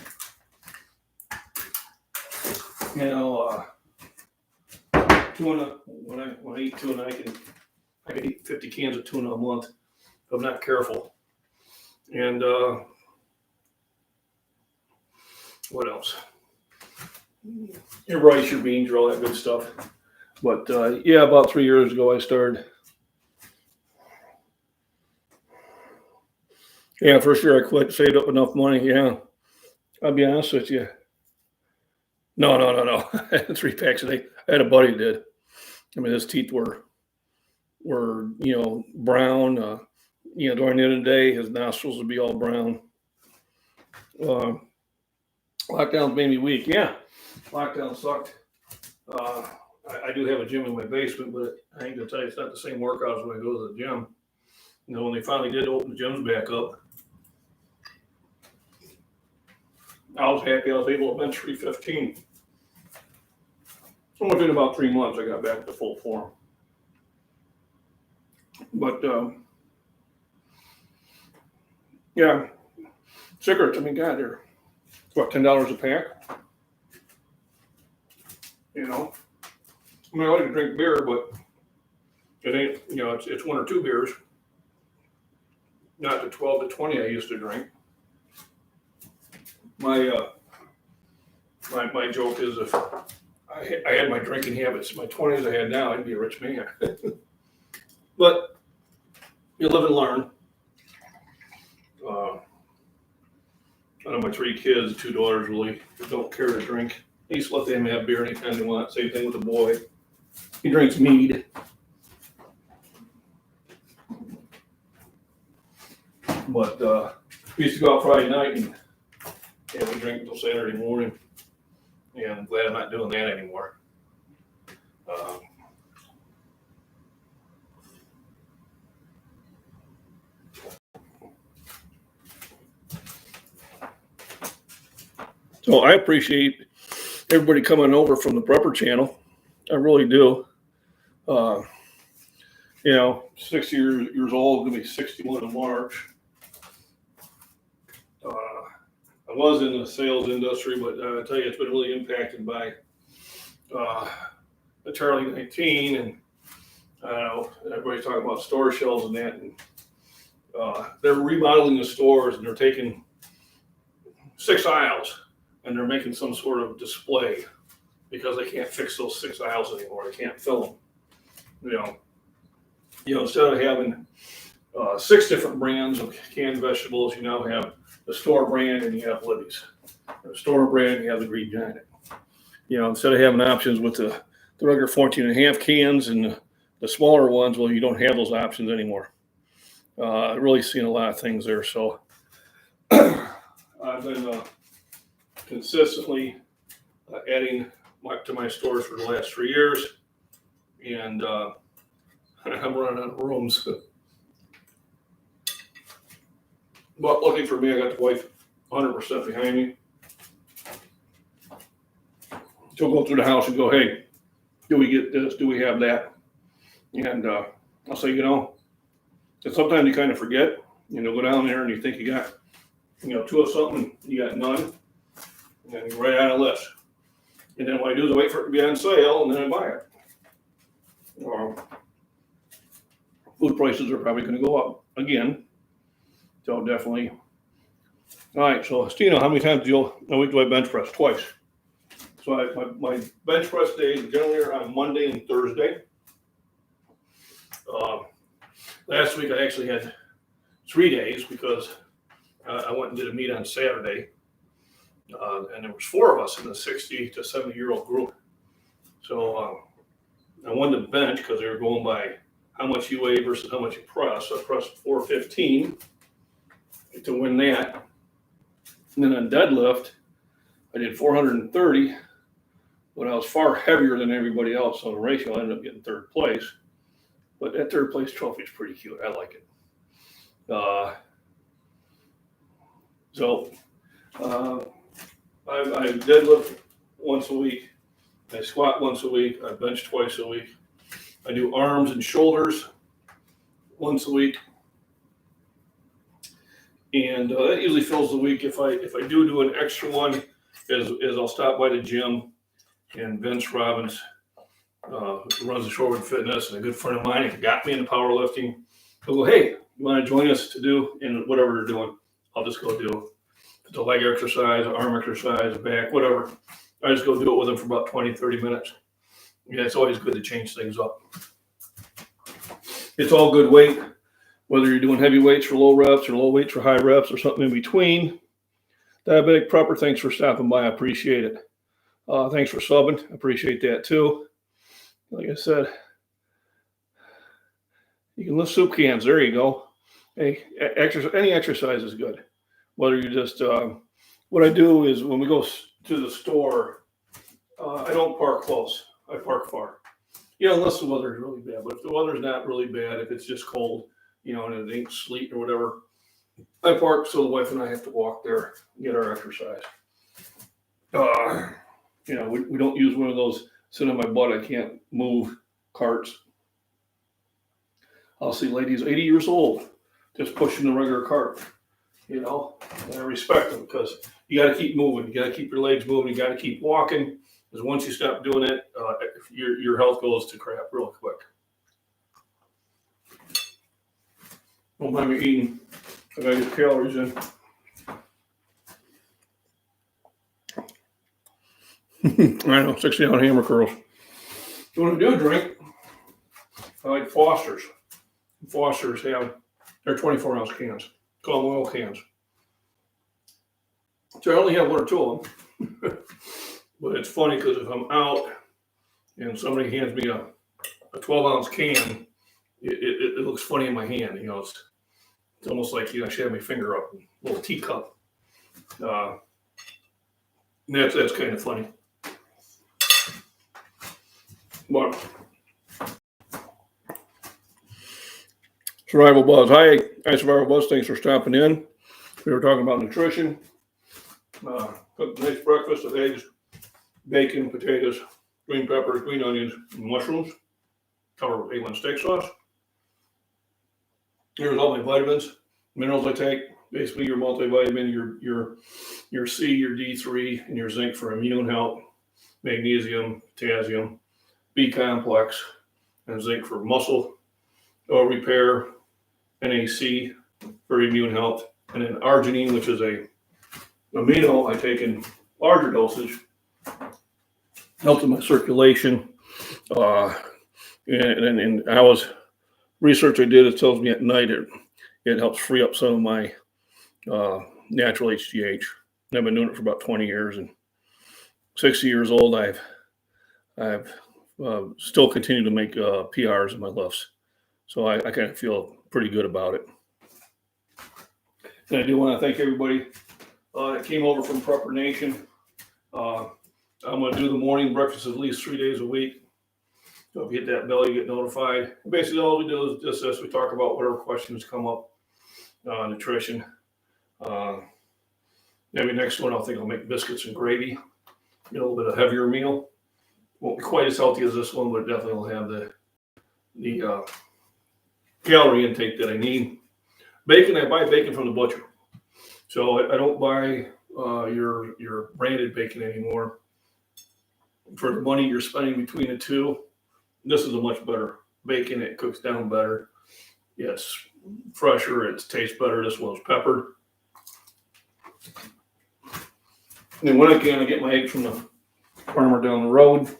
Tuna, when I eat tuna, I can eat 50 cans of tuna a month if I'm not careful. And what else? Your rice, your beans, all that good stuff. But about 3 years ago, I started. Yeah, first year I quit, saved up enough money. Yeah, I'll be honest with you. No. 3 packs a day. I had a buddy who did. I mean, his teeth were brown. During the end of the day, his nostrils would be all brown. Lockdowns made me weak. Yeah, lockdown sucked. I do have a gym in my basement, but I ain't gonna tell you it's not the same workouts when I go to the gym. When they finally did open the gyms back up, I was happy I was able to bench 315. So within about 3 months, I got back to full form. But cigarettes. I mean, God, they're what, $10 a pack? I mean, I like to drink beer, but it ain't. It's 1 or 2 beers, not the 12 to 20 I used to drink. My joke is if I had my drinking habits, my 20s I had now, I'd be a rich man. But you live and learn. I know my 3 kids, 2 daughters really don't care to drink. I used to let them have beer anytime they want. Same thing with the boy. He drinks mead. But we used to go out Friday night and we drink until Saturday morning. And I'm glad I'm not doing that anymore. So I appreciate everybody coming over from the Prepper channel. I really do. 60 years old, gonna be 61 in March. I was in the sales industry, but I tell you, it's been really impacted by the Charlie 19, and I don't know, everybody's talking about store shelves and that, and they're remodeling the stores, and they're taking 6 aisles, and they're making some sort of display because they can't fix those 6 aisles anymore. They can't fill them. Instead of having 6 different brands of canned vegetables, you now have the store brand and you have Libby's. The store brand, you have the Green Giant. Instead of having options with the regular 14.5 cans and the smaller ones, well, you don't have those options anymore. Really seeing a lot of things there. So I've been consistently adding to my stores for the last 3 years, and I'm running out of rooms. But lucky for me, I got the wife 100% behind me. She'll go through the house and go, hey, do we get this? Do we have that? And I'll say, and sometimes you kind of forget, go down there and you think you got, 2 of something, you got none, and you write out a list. And then what I do is I wait for it to be on sale, and then I buy it. Food prices are probably going to go up again. So definitely. All right, so Stino, how many times do I bench press? Twice. So my bench press days generally are on Monday and Thursday. Last week I actually had 3 days because I went and did a meet on Saturday. And there was 4 of us in the 60 to 70-year-old group. So I wanted to bench because they were going by how much you weigh versus how much you press. So I pressed 415 to win that. And then on deadlift, I did 430, but I was far heavier than everybody else. So the ratio, I ended up getting 3rd place. But that 3rd place trophy is pretty cute. I like it. I deadlift once a week. I squat once a week. I bench twice a week. I do arms and shoulders once a week. And that usually fills the week. If I do an extra one, is I'll stop by the gym, and Vince Robbins, who runs the Shorewood Fitness, and a good friend of mine, who got me into powerlifting, he'll go, hey, you want to join us to do in whatever they're doing? I'll just go do the leg exercise, arm exercise, back, whatever. I just go do it with them for about 20, 30 minutes. Yeah, it's always good to change things up. It's all good weight, whether you're doing heavy weights for low reps or low weights for high reps or something in between. Diabetic Prepper, thanks for stopping by. I appreciate it. Thanks for subbing. I appreciate that too. Like I said, you can lift soup cans. There you go. Hey, any exercise is good. Whether you just, what I do is when we go to the store, I don't park close. I park far. Unless the weather is really bad. But if the weather's not really bad, if it's just cold, and it ain't sleet or whatever, I park so the wife and I have to walk there and get our exercise. We don't use one of those sit on my butt, I can't move carts. I'll see ladies 80 years old just pushing the regular cart. And I respect them because you got to keep moving. You got to keep your legs moving. You got to keep walking. Because once you stop doing it, your health goes to crap real quick. Don't mind me eating. I got to get calories in. I know, 60-ounce hammer curls. So when I do drink, I like Foster's. Foster's they're 24-ounce cans. Call them oil cans. So I only have 1 or 2 of them. But it's funny because if I'm out and somebody hands me a 12-ounce can, it looks funny in my hand. It's almost like I should have my finger up, a little teacup. That's kind of funny. But Survival Buzz. Hi, Survival Buzz. Thanks for stopping in. We were talking about nutrition. Cooked a nice breakfast with eggs, bacon, potatoes, green peppers, green onions, and mushrooms. Covered with A1 steak sauce. Here's all my vitamins, minerals I take. Basically, your multivitamin, your C, your D3, and your zinc for immune health. Magnesium, potassium, B complex, and zinc for muscle repair, NAC for immune health, and then arginine, which is a amino I take in larger dosage, helps with my circulation. And I was research I did, it tells me at night it helps free up some of my natural HGH. And I've been doing it for about 20 years, and 60 years old, I've still continued to make PRs in my lifts. So I kind of feel pretty good about it. And I do want to thank everybody that came over from Prepper Nation. I'm going to do the morning breakfast at least 3 days a week. So if you hit that bell, you get notified. Basically, all we do is just this. We talk about whatever questions come up, nutrition. Maybe next one, I'll make biscuits and gravy. Get a little bit of heavier meal. Won't be quite as healthy as this one, but definitely will have the calorie intake that I need. Bacon, I buy bacon from the butcher. So I don't buy your branded bacon anymore. For the money you're spending between the two, this is a much better bacon. It cooks down better. It's fresher. It tastes better. This one's peppered. And then when I can, I get my eggs from the farmer down the road.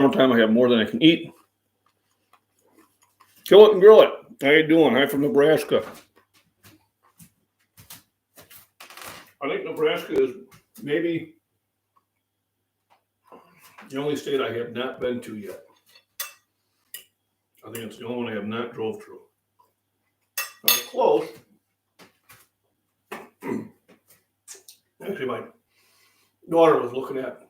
Sometimes I have more than I can eat. Kill it and grill it. How you doing? I'm from Nebraska. I think Nebraska is maybe the only state I have not been to yet. I think it's the only one I have not drove through. Close. Actually, my daughter was looking at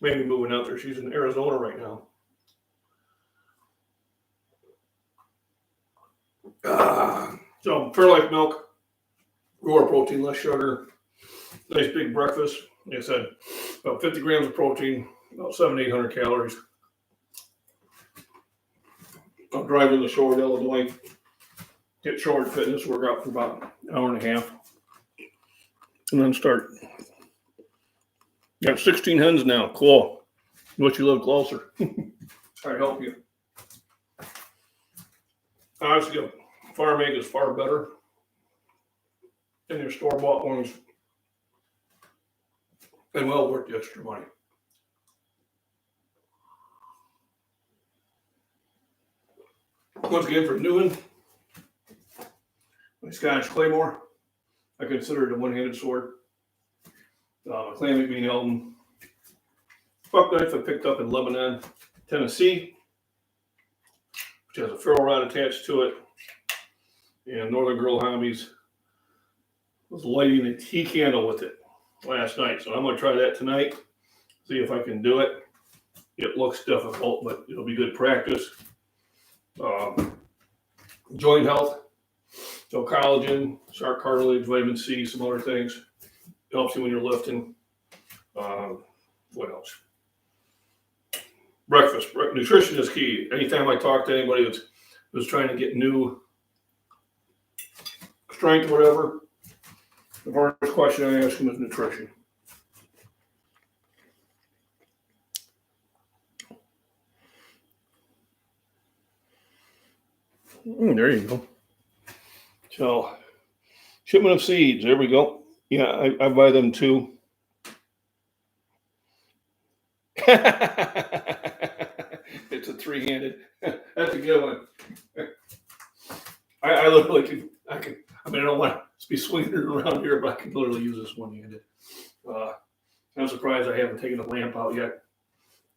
maybe moving out there. She's in Arizona right now. So Fairlife milk, lower protein, less sugar, nice big breakfast. Like I said, about 50 grams of protein, about 700-800 calories. I'm driving to Shore, Illinois. Get Shore Fitness, work out for about an hour and a half. And then start. Got 16 hens now. Cool. Wish you lived closer. Try to help you. Honestly, farm egg is far better than your store-bought ones, and well worth the extra money. Once again, for Newman, my Scottish Claymore, I consider it a one-handed sword. Klamath being Elton. Buck knife I picked up in Lebanon, Tennessee, which has a ferro rod attached to it. And Northern Girl Hobbies was lighting a tea candle with it last night. So I'm going to try that tonight, see if I can do it. It looks difficult, but it'll be good practice. Joint health, so collagen, sharp cartilage, vitamin C, some other things. It helps you when you're lifting. What else? Breakfast. Nutrition is key. Anytime I talk to anybody that's trying to get new strength or whatever, the first question I ask them is nutrition. There you go. So, shipment of seeds. There we go. Yeah, I buy them too. It's a three-handed. That's a good one. I literally can. I don't want to be swinging it around here, but I can literally use this one-handed. I'm surprised I haven't taken the lamp out yet.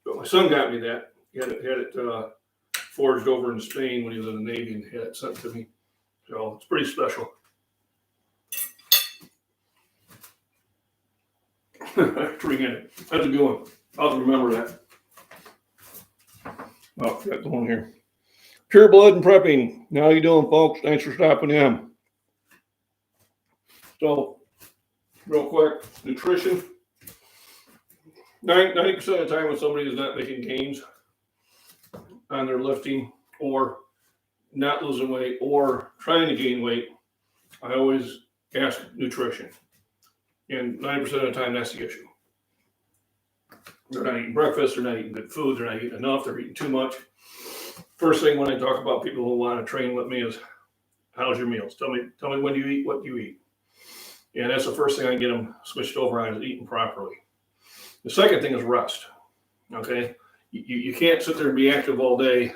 But my son got me that. He had it forged over in Spain when he was in the Navy and had it sent to me. So it's pretty special. Three-handed. That's a good one. I'll have to remember that. Oh, forgot the one here. Pure Blood and Prepping. How you doing, folks? Thanks for stopping in. So, real quick, nutrition. 90% of the time when somebody is not making gains on their lifting or not losing weight or trying to gain weight, I always ask nutrition. And 90% of the time, that's the issue. They're not eating breakfast. They're not eating good food. They're not eating enough. They're eating too much. First thing when I talk about people who want to train with me is, how's your meals? Tell me when you eat, what you eat. And that's the first thing I get them switched over on, is eating properly. The second thing is rest. Okay, you can't sit there and be active all day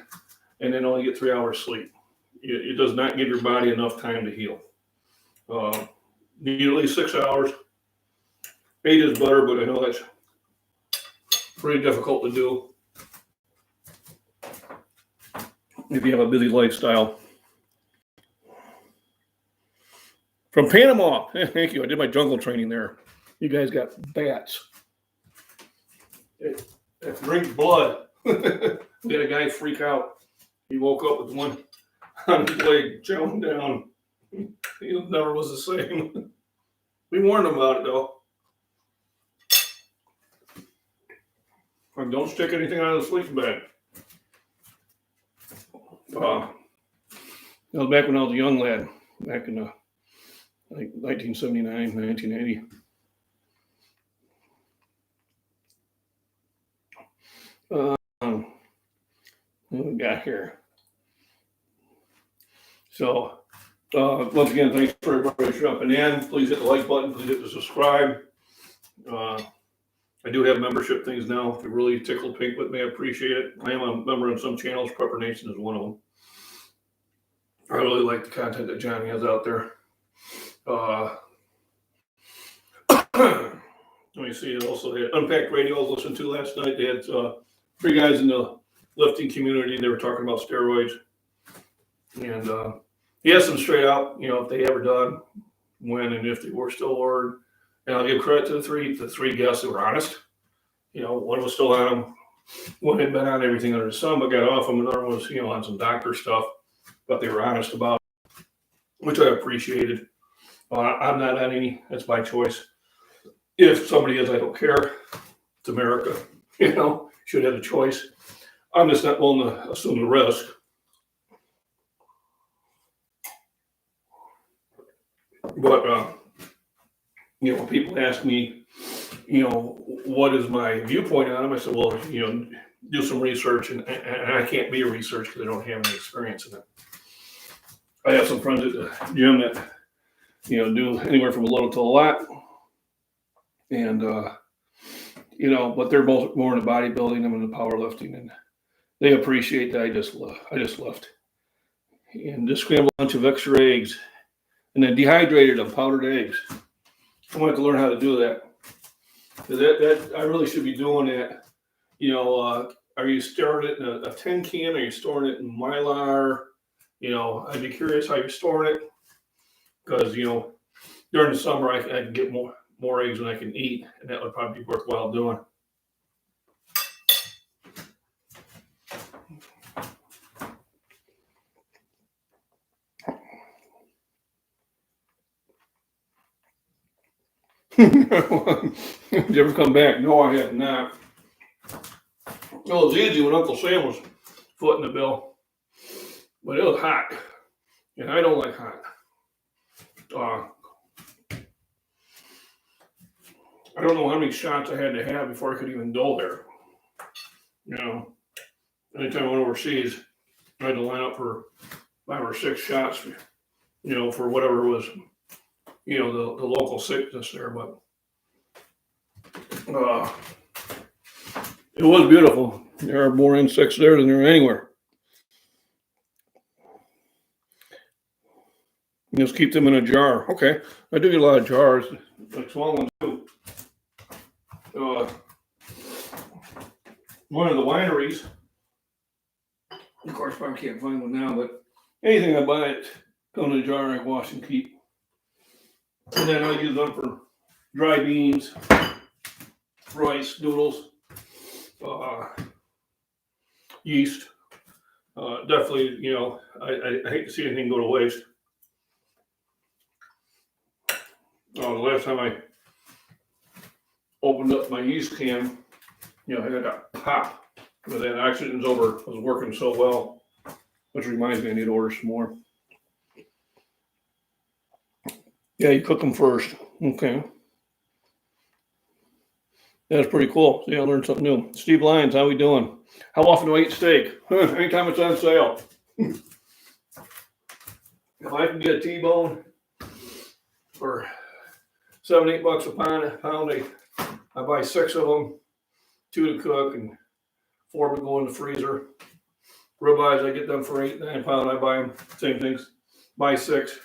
and then only get 3 hours sleep. It does not give your body enough time to heal. Need at least 6 hours. 8 is better, but I know that's pretty difficult to do if you have a busy lifestyle. From Panama, thank you. I did my jungle training there. You guys got bats. It brings blood. We had a guy freak out. He woke up with one on his leg, chowing down. He never was the same. We warned him about it, though. Like, don't stick anything on the sleeping bag. That was back when I was a young lad, back in like 1979, 1980. What we got here? So, once again, thanks for everybody jumping in. Please hit the like button. Please hit the subscribe. I do have membership things now. If you really tickle pink with me, I appreciate it. I am a member on some channels. Prepper Nation is one of them. I really like the content that Johnny has out there. Let me see. Also, they had Unpacked Radio I was listening to last night. They had 3 guys in the lifting community. They were talking about steroids. And he asked them straight out, if they ever done, when, and if they were still ordered. And I'll give credit to the three guests who were honest. One was still on them. One had been on everything under the sun, but got off them. Another was, on some doctor stuff, but they were honest about it, which I appreciated. I'm not on any. That's my choice. If somebody is, I don't care. It's America. Should have a choice. I'm just not willing to assume the risk. But, when people ask me, what is my viewpoint on them, I said, well, do some research. And I can't be a research because I don't have any experience in it. I have some friends at the gym that, do anywhere from a little to a lot. And, but they're both more into bodybuilding than into powerlifting. And they appreciate that I just lift. And just scramble a bunch of extra eggs. And then dehydrated them, powdered eggs. I want to learn how to do that. That I really should be doing that. Are you storing it in a tin can? Are you storing it in Mylar? I'd be curious how you're storing it. Because, during the summer, I can get more eggs than I can eat. And that would probably be worthwhile doing. Did you ever come back? No, I have not. It was easy when Uncle Sam was footing the bill, but it was hot, and I don't like hot. I don't know how many shots I had to have before I could even go there. Anytime I went overseas, I had to line up for 5 or 6 shots, for whatever was, the local sickness there, but it was beautiful. There are more insects there than there are anywhere. Just keep them in a jar. Okay, I do get a lot of jars, like small ones too. One of the wineries, of course, I can't find one now, but anything I buy, it comes in a jar I wash and keep. And then I use them for dry beans, rice, noodles, yeast. Definitely, I hate to see anything go to waste. The last time I opened up my yeast can, I got that pop. But that oxygen's over. It was working so well, which reminds me I need to order some more. Yeah, you cook them first. Okay. That's pretty cool. See, I learned something new. Steve Lyons, how we doing? How often do I eat steak? Anytime it's on sale. If I can get a T-bone for $7-8 a pound, I buy 6 of them, 2 to cook and 4 to go in the freezer. Ribeyes, I get them for £8-9 I buy them. Same things. Buy 6,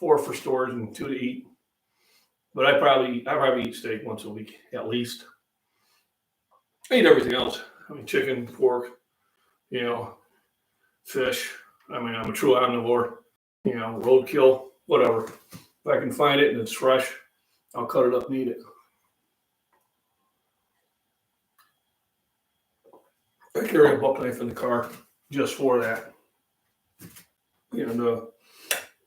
4 for storage and 2 to eat. But I probably eat steak once a week at least. I eat everything else. I mean, chicken, pork, fish. I mean, I'm a true omnivore. Roadkill, whatever. If I can find it and it's fresh, I'll cut it up and eat it. I carry a buck knife in the car just for that. And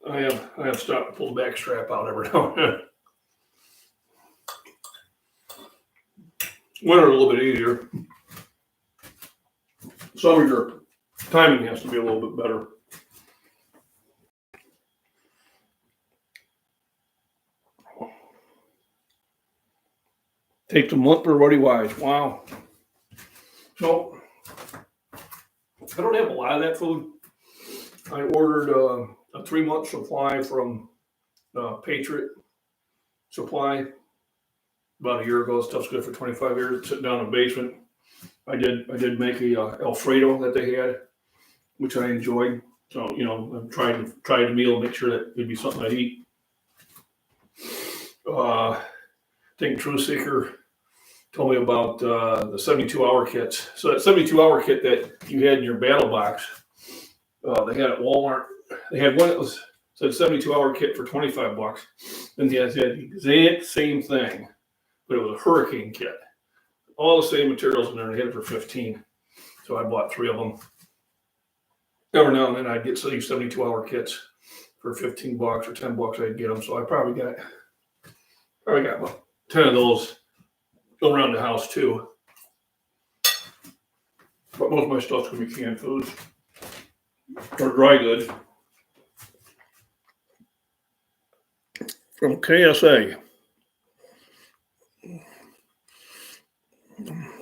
I have stopped to pull the back strap out every now and then. Winter a little bit easier. Summer, your timing has to be a little bit better. Take the month for Ruddy Wise. Wow. So I don't have a lot of that food. I ordered a 3-month supply from Patriot Supply about a year ago. Stuff's good for 25 years. It's sitting down in the basement. I did make a Alfredo that they had, which I enjoyed. So I tried the meal, make sure that it'd be something I'd eat. I think True Seeker told me about the 72-hour kits. So that 72-hour kit that you had in your battle box, they had at Walmart. They had one that said 72-hour kit for $25. And they had the exact same thing, but it was a hurricane kit. All the same materials in there, and they had it for $15. So I bought 3 of them. Every now and then I'd get these 72-hour kits for $15 or $10. I'd get them. So I probably got about 10 of those around the house too. But most of my stuff's gonna be canned foods or dry goods. From KSA.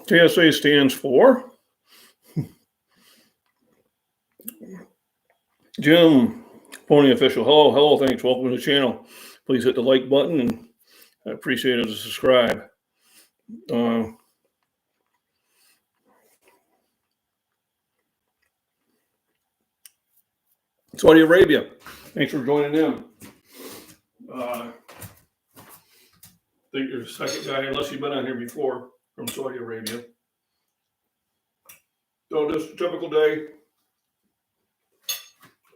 KSA stands for Jim Pony Official. Hello, thanks. Welcome to the channel. Please hit the like button, and I appreciate it to subscribe. Saudi Arabia, thanks for joining in. I think you're the second guy, unless you've been on here before, from Saudi Arabia. So this typical day,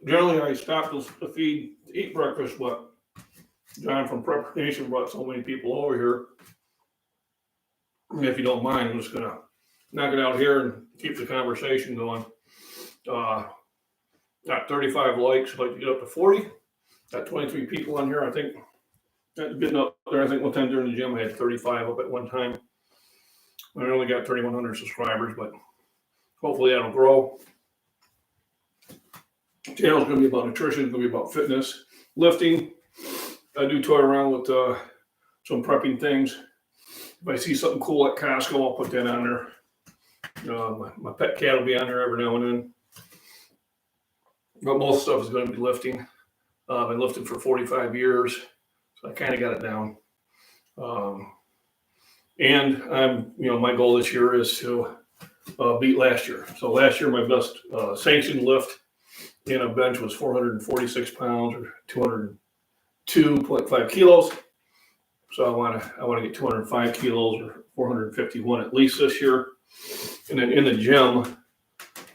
generally I stop to eat breakfast, but John from Prep Nation brought so many people over here. And if you don't mind, I'm just gonna knock it out here and keep the conversation going. Got 35 likes. I'd like to get up to 40. Got 23 people on here. I think getting up there. I think one time during the gym I had 35 up at one time. I only got 3,100 subscribers, but hopefully that'll grow. The channel's going to be about nutrition. It's going to be about fitness, lifting. I do toy around with some prepping things. If I see something cool at Costco, I'll put that on there. My pet cat will be on there every now and then. But most stuff is going to be lifting. I've been lifting for 45 years, so I kind of got it down. And my goal this year is to beat last year. So last year, my best sanctioned lift in a bench was 446 pounds or 202.5 kilos. So I want to get 205 kilos or 451 at least this year. And then in the gym,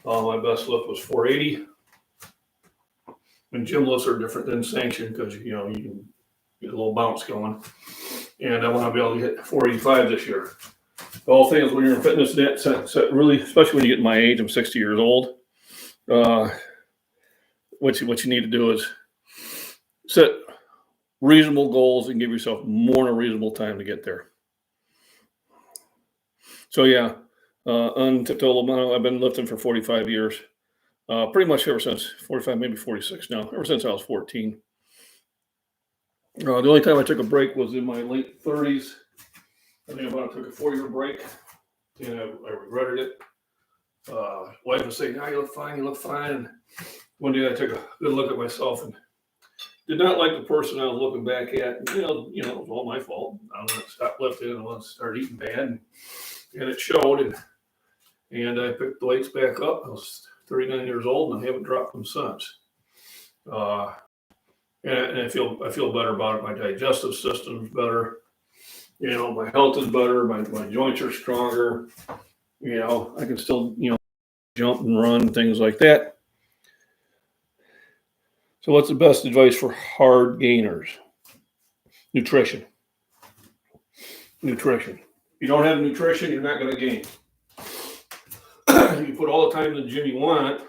my best lift was 480. And gym lifts are different than sanctioned because you can get a little bounce going. And I want to be able to hit 485 this year. The whole thing is when you're in fitness, set really, especially when you get my age, I'm 60 years old. What you need to do is set reasonable goals and give yourself more than a reasonable time to get there. So yeah, Untitled, I've been lifting for 45 years. Pretty much ever since 45, maybe 46 now, ever since I was 14. The only time I took a break was in my late 30s. I think about took a 4-year break, and I regretted it. Wife was saying, "No, you look fine. You look fine." And one day I took a good look at myself and did not like the person I was looking back at. You know, it was all my fault. I want to stop lifting. I want to start eating bad, and it showed. And I picked the weights back up. I was 39 years old, and I haven't dropped them since. And I feel better about it. My digestive system's better. My health is better. My joints are stronger. I can still jump and run, things like that. So what's the best advice for hard gainers? Nutrition. If you don't have nutrition, you're not going to gain. You can put all the time in the gym you want,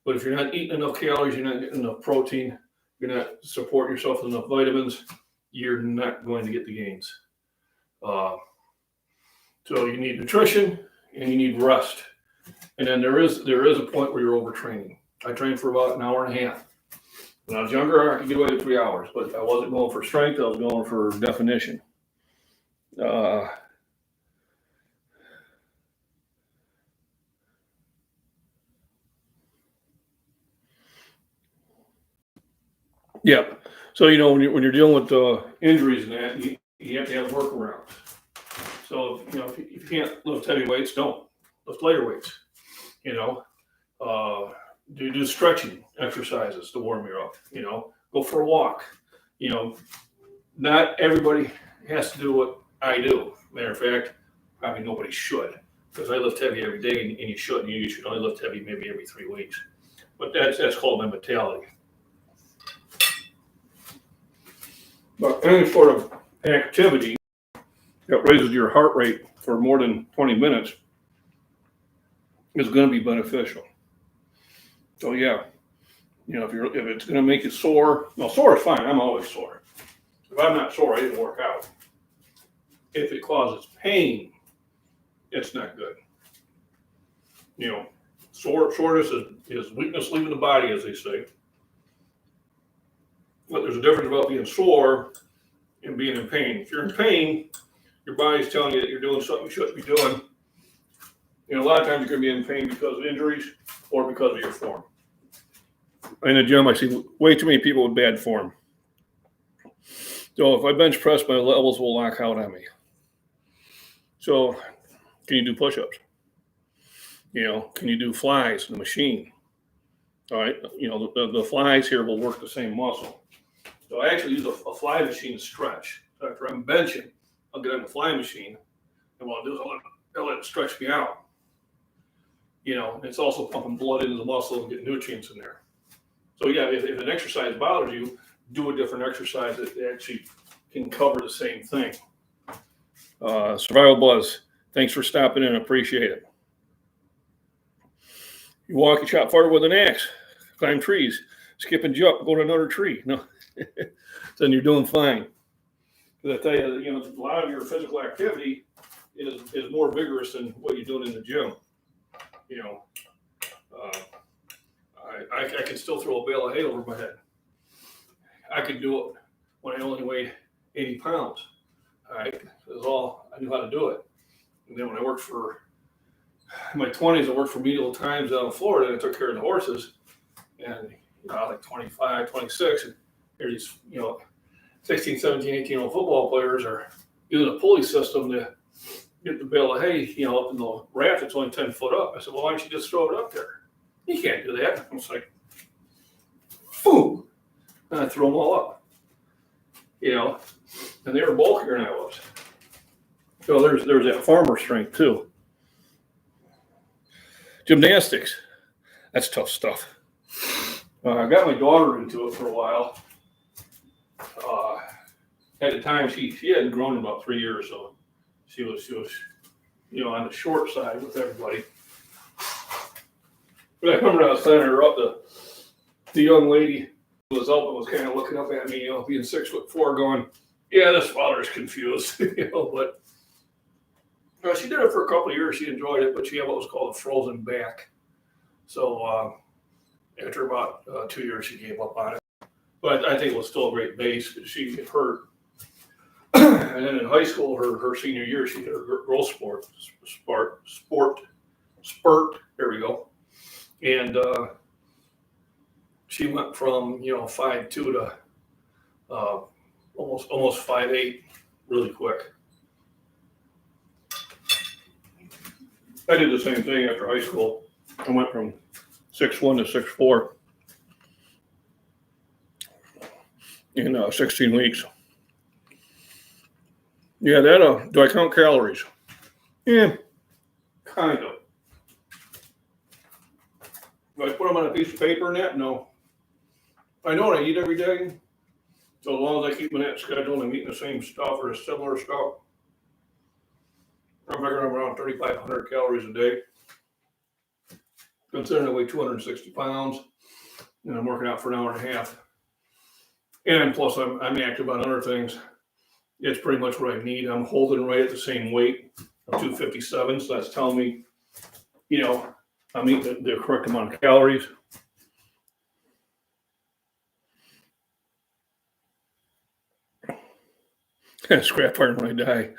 but if you're not eating enough calories, you're not getting enough protein, you're not supporting yourself with enough vitamins, you're not going to get the gains. So you need nutrition and you need rest. And then there is a point where you're overtraining. I trained for about an hour and a half. When I was younger, I could get away with 3 hours, but I wasn't going for strength. I was going for definition. Yeah. So, when you're dealing with injuries and that, you have to have workarounds. So, if you can't lift heavy weights, don't lift lighter weights. Do stretching exercises to warm you up. Go for a walk. Not everybody has to do what I do. Matter of fact, probably nobody should, because I lift heavy every day, and you shouldn't. You should only lift heavy maybe every 3 weeks. But that's called my mentality. But any sort of activity that raises your heart rate for more than 20 minutes is going to be beneficial. So yeah, if it's going to make you sore, sore is fine. I'm always sore. If I'm not sore, I didn't work out. If it causes pain, it's not good. Soreness is weakness leaving the body, as they say. But there's a difference about being sore and being in pain. If you're in pain, your body's telling you that you're doing something you shouldn't be doing. A lot of times you're going to be in pain because of injuries or because of your form. In the gym, I see way too many people with bad form. So if I bench press, my levels will lock out on me. So can you do push-ups? Can you do flies in the machine? All right. The flies here will work the same muscle. So I actually use a fly machine to stretch. So after I'm benching, I'll get on the fly machine, and what I'll do is I'll let it stretch me out. It's also pumping blood into the muscle and getting nutrients in there. So yeah, if an exercise bothers you, do a different exercise that actually can cover the same thing. Survival Buzz, thanks for stopping in. Appreciate it. You walk and chop fire with an axe, climb trees, skip and jump, go to another tree. No, then you're doing fine. Because I tell you, a lot of your physical activity is more vigorous than what you're doing in the gym. I can still throw a bale of hay over my head. I could do it when I only weighed 80 pounds. All right, that's all I knew how to do it. And then when I worked in my 20s, I worked for Medial Times out in Florida, and I took care of the horses. And I was like 25, 26, and there's these 16, 17, 18-year-old football players are using a pulley system to get the bale of hay, up in the raft. It's only 10 foot up. I said, well, why don't you just throw it up there? You can't do that. I was like, boom. And I threw them all up. And they were bulkier than I was. So there's that farmer strength too. Gymnastics. That's tough stuff. I got my daughter into it for a while. At the time, she hadn't grown in about 3 years, so she was on the short side with everybody. But I remember I was signing her up. The young lady who was up and was kind of looking up at me, being 6'4", going, "Yeah, this father's confused," But she did it for a couple of years. She enjoyed it, but she had what was called a frozen back. So after about 2 years, she gave up on it. But I think it was still a great base because she get hurt And then in high school, her senior year, she did her growth spurt. There we go. And she went from 5'2" to almost 5'8" really quick. I did the same thing after high school. I went from 6'1" to 6'4" in 16 weeks. Yeah, that do I count calories? Yeah, kind of. Do I put them on a piece of paper and that? No. I know what I eat every day. So as long as I keep in that schedule and I'm eating the same stuff or similar stuff, I'm figuring I'm around 3,500 calories a day. Considering I weigh 260 pounds and I'm working out for an hour and a half. And plus I'm active on other things. It's pretty much what I need. I'm holding right at the same weight of 257. So that's telling me, I'm eating the correct amount of calories. Scrap iron when I die.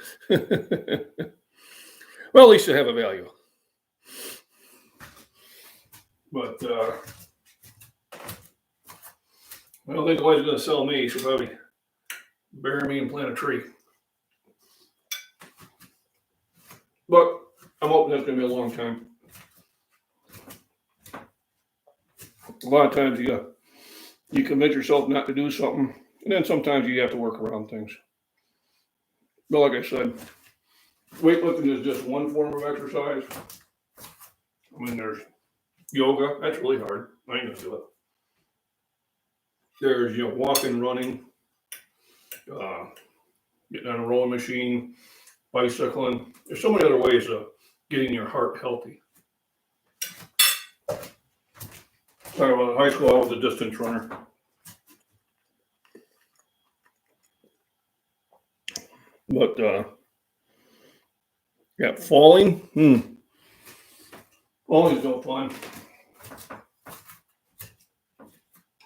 Well, at least they have a value. But, I don't think nobody's going to sell me. She'll probably bury me and plant a tree. But I'm hoping that's going to be a long time. A lot of times you convince yourself not to do something, and then sometimes you have to work around things. But like I said, weightlifting is just one form of exercise. I mean, there's yoga. That's really hard. I ain't gonna do it. There's walking, running, getting on a rowing machine, bicycling. There's so many other ways of getting your heart healthy. Talking about high school, I was a distance runner. But falling. Falling's no fun.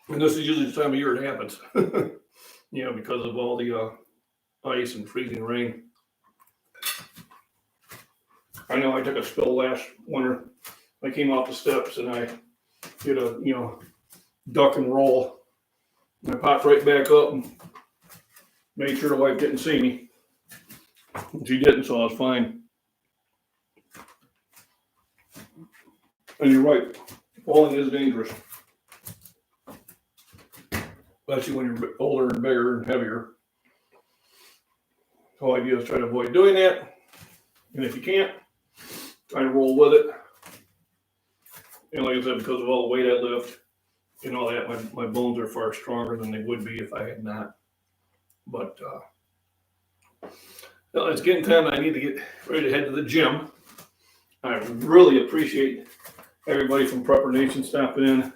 And this is usually the time of year it happens. Because of all the ice and freezing rain. I know I took a spill last winter. I came off the steps and I did a duck and roll. And I popped right back up and made sure the wife didn't see me. She didn't, so I was fine. And you're right, falling is dangerous. Especially when you're older and bigger and heavier. The whole idea is try to avoid doing that. And if you can't, try to roll with it. And like I said, because of all the weight I lift and all that, my bones are far stronger than they would be if I had not. But it's getting time. I need to get ready to head to the gym. I really appreciate everybody from Prepper Nation stopping in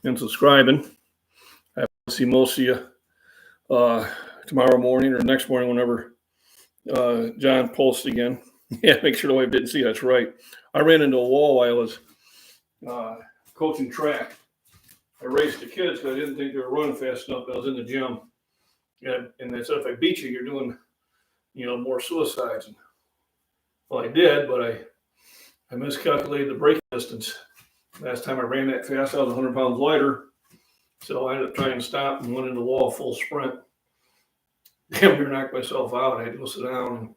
and subscribing. I will see most of you tomorrow morning or next morning whenever John posts again. Yeah, make sure the wife didn't see. That's right. I ran into a wall while I was coaching track. I raced the kids because I didn't think they were running fast enough. I was in the gym. And they said, if I beat you, you're doing, more suicides. Well, I did, but I miscalculated the braking distance. Last time I ran that fast, I was 100 pounds lighter. So I ended up trying to stop and went into the wall full sprint. Damn near knocked myself out. I had to go sit down.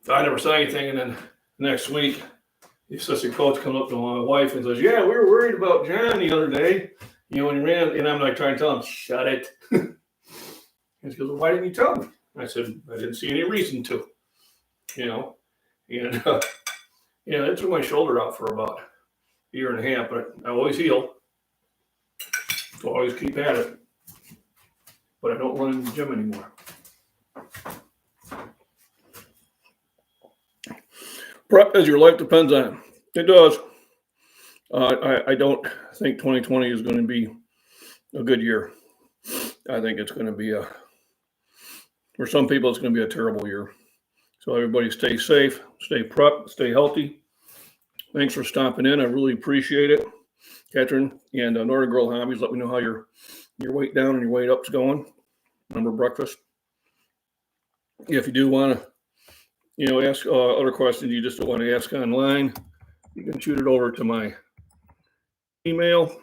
And I never saw anything. And then next week, the assistant coach comes up to my wife and says, yeah, we were worried about John the other day, when he ran. And I'm like trying to tell him, shut it. And she goes, well, why didn't you tell me? I said, I didn't see any reason to, And, I threw my shoulder out for about a year and a half, but I always heal. So I always keep at it. But I don't run in the gym anymore. Prep as your life depends on it. It does. I don't think 2020 is going to be a good year. I think it's going to be for some people, it's going to be a terrible year. So everybody stay safe, stay prepped, stay healthy. Thanks for stopping in. I really appreciate it. Catherine and Northern Girl Hobbies, let me know how your weight down and your weight up's going. Remember breakfast. If you do want to, ask other questions you just don't want to ask online, you can shoot it over to my email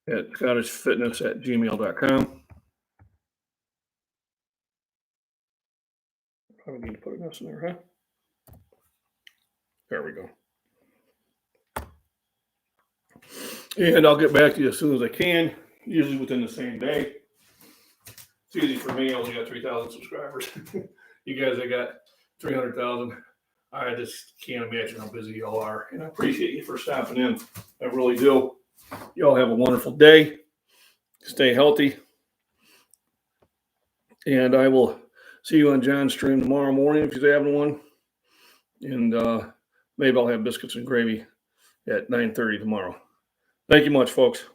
at cottagefitness@gmail.com. Probably need to put this in there, huh? There we go. And I'll get back to you as soon as I can, usually within the same day. It's easy for me. I only got 3,000 subscribers. You guys, I got 300,000. I just can't imagine how busy y'all are. And I appreciate you for stopping in. I really do. Y'all have a wonderful day. Stay healthy. And I will see you on John's stream tomorrow morning if he's having one. And maybe I'll have biscuits and gravy at 9:30 tomorrow. Thank you much, folks.